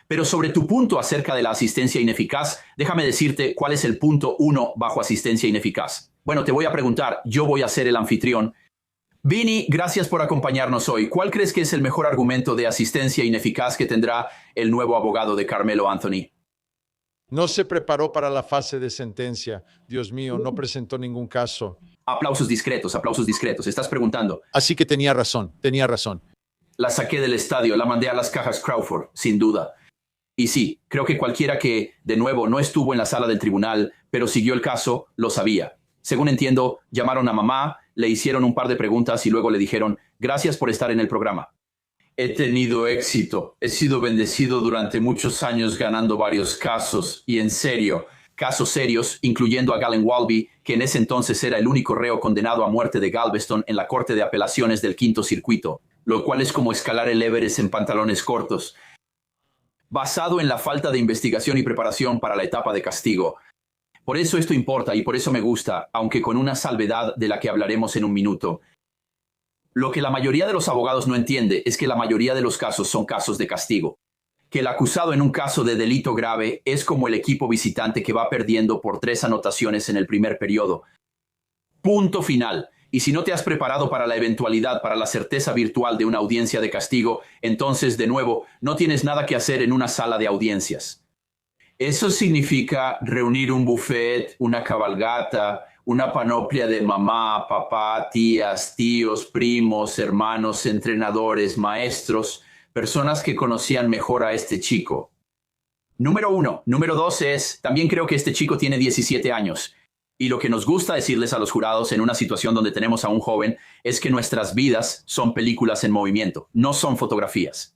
[SPEAKER 8] Pero sobre tu punto acerca de la asistencia ineficaz, déjame decirte cuál es el punto 1 bajo asistencia ineficaz. Bueno, te voy a preguntar, yo voy a ser el anfitrión. Vini, gracias por acompañarnos hoy. ¿Cuál crees que es el mejor argumento de asistencia ineficaz que tendrá el nuevo abogado de Carmelo Anthony?
[SPEAKER 1] No se preparó para la fase de sentencia. Dios mío, no presentó ningún caso.
[SPEAKER 8] Aplausos discretos, aplausos discretos. Estás preguntando.
[SPEAKER 1] Así que tenía razón, tenía razón.
[SPEAKER 8] La saqué del estadio, la mandé a las cajas Crawford, sin duda. Y sí, creo que cualquiera que, de nuevo, no estuvo en la sala del tribunal, pero siguió el caso, lo sabía. Según entiendo, llamaron a mamá, le hicieron un par de preguntas y luego le dijeron, gracias por estar en el programa. He tenido éxito. He sido bendecido durante muchos años ganando varios casos. Y en serio, casos serios, incluyendo a Galen Walby, que en ese entonces era el único reo condenado a muerte de Galveston en la Corte de Apelaciones del Quinto Circuito, lo cual es como escalar el Everest en pantalones cortos. Basado en la falta de investigación y preparación para la etapa de castigo. Por eso esto importa y por eso me gusta, aunque con una salvedad de la que hablaremos en un minuto. Lo que la mayoría de los abogados no entiende es que la mayoría de los casos son casos de castigo. Que el acusado en un caso de delito grave es como el equipo visitante que va perdiendo por 3 anotaciones en el primer periodo. Punto final. Y si no te has preparado para la eventualidad, para la certeza virtual de una audiencia de castigo, entonces, de nuevo, no tienes nada que hacer en una sala de audiencias. Eso significa reunir un buffet, una cabalgata, una panoplia de mamá, papá, tías, tíos, primos, hermanos, entrenadores, maestros, personas que conocían mejor a este chico. Número 1. Número 2 es, también creo que este chico tiene 17 años. Y lo que nos gusta decirles a los jurados en una situación donde tenemos a un joven es que nuestras vidas son películas en movimiento, no son fotografías.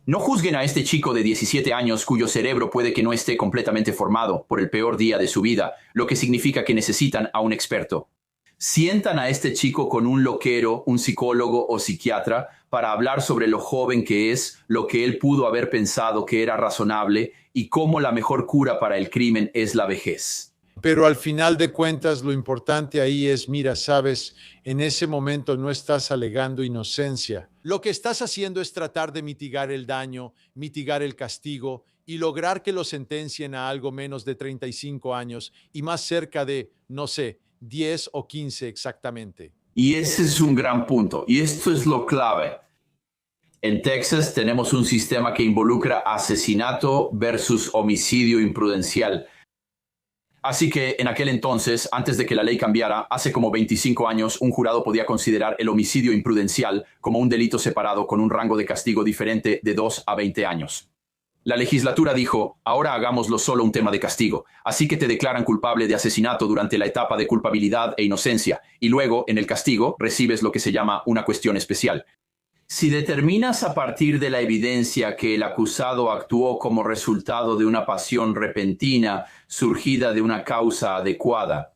[SPEAKER 8] No juzguen a este chico de 17 años cuyo cerebro puede que no esté completamente formado por el peor día de su vida, lo que significa que necesitan a un experto. Sientan a este chico con un loquero, un psicólogo o psiquiatra para hablar sobre lo joven que es, lo que él pudo haber pensado que era razonable y cómo la mejor cura para el crimen es la vejez.
[SPEAKER 1] Pero al final de cuentas, lo importante ahí es, mira, sabes, en ese momento no estás alegando inocencia. Lo que estás haciendo es tratar de mitigar el daño, mitigar el castigo y lograr que lo sentencien a algo menos de 35 años y más cerca de, no sé, 10 o 15 exactamente.
[SPEAKER 8] Y ese es un gran punto. Y esto es lo clave. En Texas tenemos un sistema que involucra asesinato versus homicidio imprudencial. Así que en aquel entonces, antes de que la ley cambiara, hace como 25 años, un jurado podía considerar el homicidio imprudencial como un delito separado con un rango de castigo diferente de 2 a 20 años. La legislatura dijo, ahora hagámoslo solo un tema de castigo, así que te declaran culpable de asesinato durante la etapa de culpabilidad e inocencia, y luego, en el castigo, recibes lo que se llama una cuestión especial. Si determinas a partir de la evidencia que el acusado actuó como resultado de una pasión repentina surgida de una causa adecuada,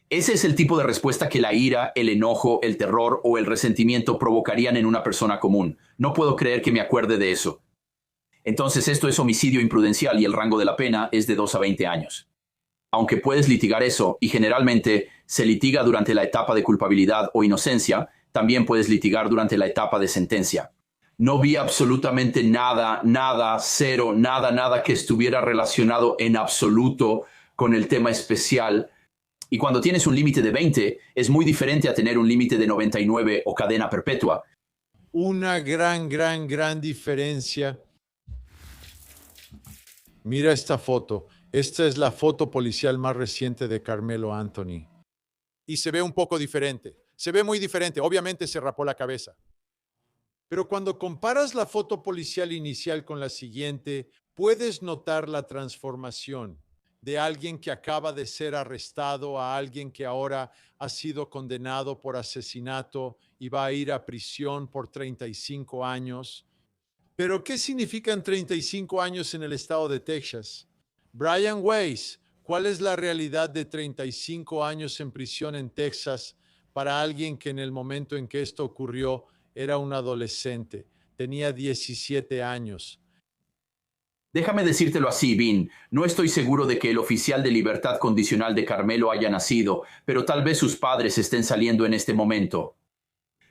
[SPEAKER 8] ese es el tipo de respuesta que la ira, el enojo, el terror o el resentimiento provocarían en una persona común. No puedo creer que me acuerde de eso. Entonces esto es homicidio imprudencial y el rango de la pena es de 2 a 20 años. Aunque puedes litigar eso, y generalmente se litiga durante la etapa de culpabilidad o inocencia, también puedes litigar durante la etapa de sentencia. No vi absolutamente nada, cero, nada que estuviera relacionado en absoluto con el tema especial. Y cuando tienes un límite de 20, es muy diferente a tener un límite de 99 o cadena perpetua.
[SPEAKER 1] Una gran diferencia. Mira esta foto. Esta es la foto policial más reciente de Carmelo Anthony. Y se ve un poco diferente. Se ve muy diferente. Obviamente se rapó la cabeza. Pero cuando comparas la foto policial inicial con la siguiente, puedes notar la transformación de alguien que acaba de ser arrestado a alguien que ahora ha sido condenado por asesinato y va a ir a prisión por 35 años. ¿Pero qué significan 35 años en el estado de Texas? Brian Weiss, ¿cuál es la realidad de 35 años en prisión en Texas para alguien que en el momento en que esto ocurrió era un adolescente? Tenía 17 años.
[SPEAKER 8] Déjame decírtelo así, Vin. No estoy seguro de que el oficial de libertad condicional de Carmelo haya nacido, pero tal vez sus padres estén saliendo en este momento.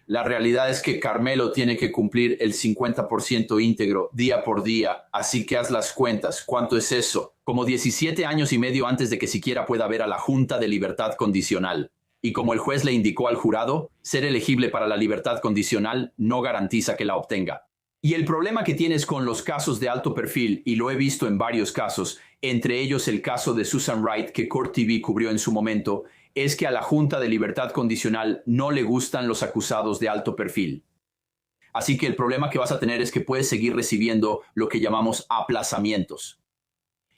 [SPEAKER 8] La realidad es que Carmelo tiene que cumplir el 50% íntegro día por día, así que haz las cuentas. ¿Cuánto es eso? Como 17 años y medio antes de que siquiera pueda ver a la Junta de Libertad Condicional. Y como el juez le indicó al jurado, ser elegible para la libertad condicional no garantiza que la obtenga. Y el problema que tienes con los casos de alto perfil, y lo he visto en varios casos, entre ellos el caso de Susan Wright que Court TV cubrió en su momento, es que a la Junta de Libertad Condicional no le gustan los acusados de alto perfil. Así que el problema que vas a tener es que puedes seguir recibiendo lo que llamamos aplazamientos.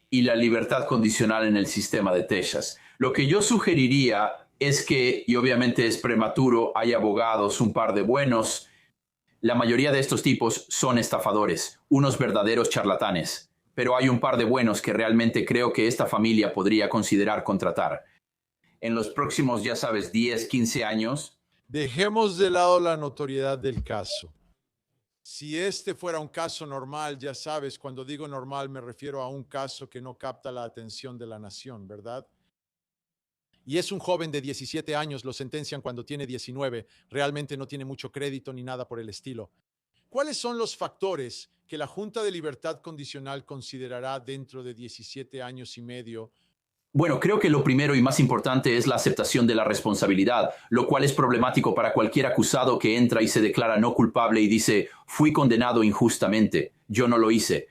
[SPEAKER 8] Y la libertad condicional en el sistema de Texas. Lo que yo sugeriría es que, y obviamente es prematuro, hay abogados, un par de buenos. La mayoría de estos tipos son estafadores, unos verdaderos charlatanes. Pero hay un par de buenos que realmente creo que esta familia podría considerar contratar. En los próximos, ya sabes, 10, 15 años.
[SPEAKER 1] Dejemos de lado la notoriedad del caso. Si este fuera un caso normal, ya sabes, cuando digo normal me refiero a un caso que no capta la atención de la nación, ¿verdad? Y es un joven de 17 años, lo sentencian cuando tiene 19, realmente no tiene mucho crédito ni nada por el estilo. ¿Cuáles son los factores que la Junta de Libertad Condicional considerará dentro de 17 años y medio?
[SPEAKER 8] Bueno, creo que lo primero y más importante es la aceptación de la responsabilidad, lo cual es problemático para cualquier acusado que entra y se declara no culpable y dice, fui condenado injustamente, yo no lo hice.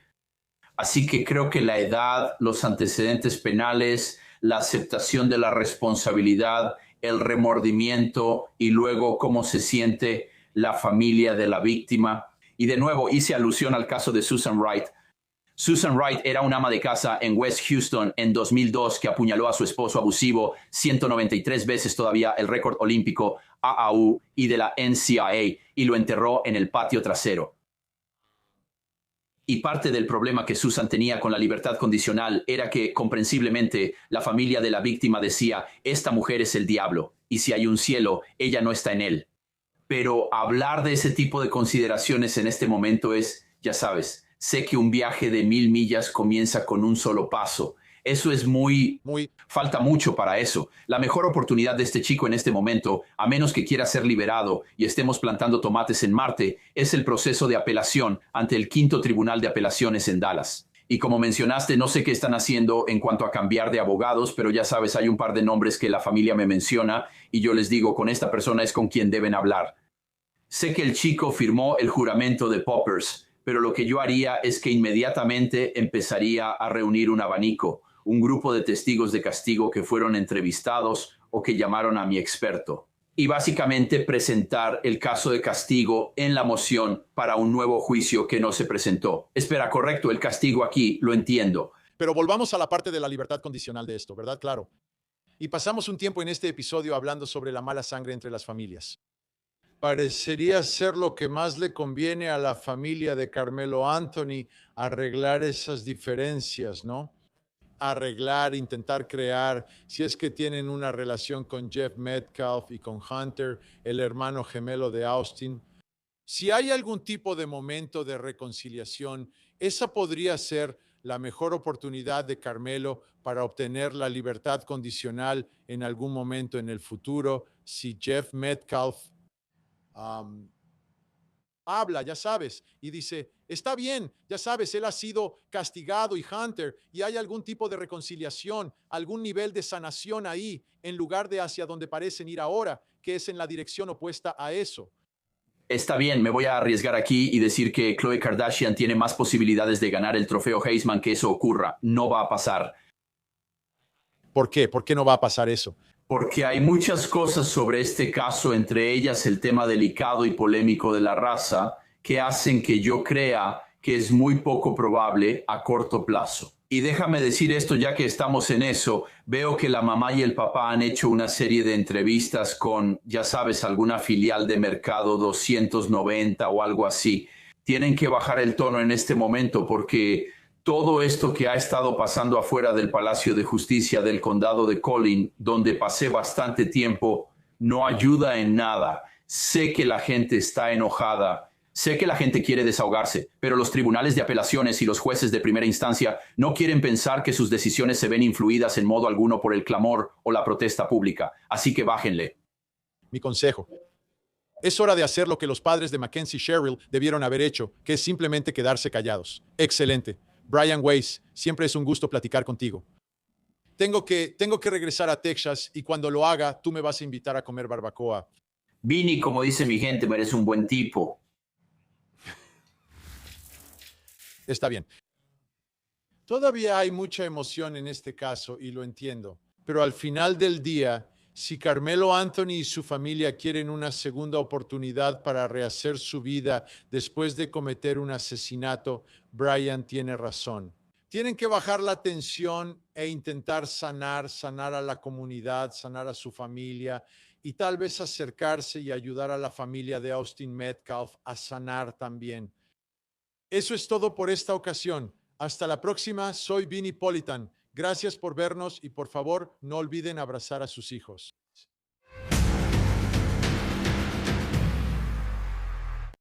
[SPEAKER 8] Así que creo que la edad, los antecedentes penales, la aceptación de la responsabilidad, el remordimiento y luego cómo se siente la familia de la víctima. Y de nuevo hice alusión al caso de Susan Wright. Susan Wright era una ama de casa en West Houston en 2002 que apuñaló a su esposo abusivo 193 veces, todavía el récord olímpico AAU y de la NCAA, y lo enterró en el patio trasero. Y parte del problema que Susan tenía con la libertad condicional era que, comprensiblemente, la familia de la víctima decía, esta mujer es el diablo, y si hay un cielo, ella no está en él. Pero hablar de ese tipo de consideraciones en este momento es, ya sabes, sé que un viaje de 1000 millas comienza con un solo paso. Eso es falta mucho para eso. La mejor oportunidad de este chico en este momento, a menos que quiera ser liberado y estemos plantando tomates en Marte, es el proceso de apelación ante el 5º Tribunal de Apelaciones en Dallas. Y como mencionaste, no sé qué están haciendo en cuanto a cambiar de abogados, pero ya sabes, hay un par de nombres que la familia me menciona y yo les digo, con esta persona es con quien deben hablar. Sé que el chico firmó el juramento de Poppers, pero lo que yo haría es que inmediatamente empezaría a reunir un abanico, un grupo de testigos de castigo que fueron entrevistados o que llamaron a mi experto, y básicamente presentar el caso de castigo en la moción para un nuevo juicio que no se presentó. Espera, correcto, el castigo aquí, lo entiendo.
[SPEAKER 1] Pero volvamos a la parte de la libertad condicional de esto, ¿verdad? Claro. Y pasamos un tiempo en este episodio hablando sobre la mala sangre entre las familias. Parecería ser lo que más le conviene a la familia de Carmelo Anthony, arreglar esas diferencias, ¿no? Arreglar, intentar crear, si es que tienen una relación con Jeff Metcalf y con Hunter, el hermano gemelo de Austin. Si hay algún tipo de momento de reconciliación, esa podría ser la mejor oportunidad de Carmelo para obtener la libertad condicional en algún momento en el futuro. Si Jeff Metcalf habla, ya sabes, y dice, está bien, ya sabes, él ha sido castigado y Hunter, y hay algún tipo de reconciliación, algún nivel de sanación ahí, en lugar de hacia donde parecen ir ahora, que es en la dirección opuesta a eso.
[SPEAKER 8] Está bien, me voy a arriesgar aquí y decir que Khloe Kardashian tiene más posibilidades de ganar el trofeo Heisman que eso ocurra. No va a pasar.
[SPEAKER 1] ¿Por qué? ¿Por qué no va a pasar eso?
[SPEAKER 8] Porque hay muchas cosas sobre este caso, entre ellas el tema delicado y polémico de la raza, que hacen que yo crea que es muy poco probable a corto plazo. Y déjame decir esto ya que estamos en eso, veo que la mamá y el papá han hecho una serie de entrevistas con, ya sabes, alguna filial de Mercado 290 o algo así. Tienen que bajar el tono en este momento porque todo esto que ha estado pasando afuera del Palacio de Justicia del Condado de Collin, donde pasé bastante tiempo, no ayuda en nada. Sé que la gente está enojada, sé que la gente quiere desahogarse, pero los tribunales de apelaciones y los jueces de primera instancia no quieren pensar que sus decisiones se ven influidas en modo alguno por el clamor o la protesta pública. Así que bájenle.
[SPEAKER 1] Mi consejo. Es hora de hacer lo que los padres de Mackenzie Sherrill debieron haber hecho, que es simplemente quedarse callados. Excelente. Brian Weiss, siempre es un gusto platicar contigo. Tengo que regresar a Texas y cuando lo haga, tú me vas a invitar a comer barbacoa.
[SPEAKER 8] Vinny, como dice mi gente, eres un buen tipo.
[SPEAKER 1] Está bien. Todavía hay mucha emoción en este caso y lo entiendo, pero al final del día, si Carmelo Anthony y su familia quieren una segunda oportunidad para rehacer su vida después de cometer un asesinato, Brian tiene razón. Tienen que bajar la tensión e intentar sanar a la comunidad, sanar a su familia y tal vez acercarse y ayudar a la familia de Austin Metcalf a sanar también. Eso es todo por esta ocasión. Hasta la próxima, soy Vinnie Politan. Gracias por vernos y por favor no olviden abrazar a sus hijos.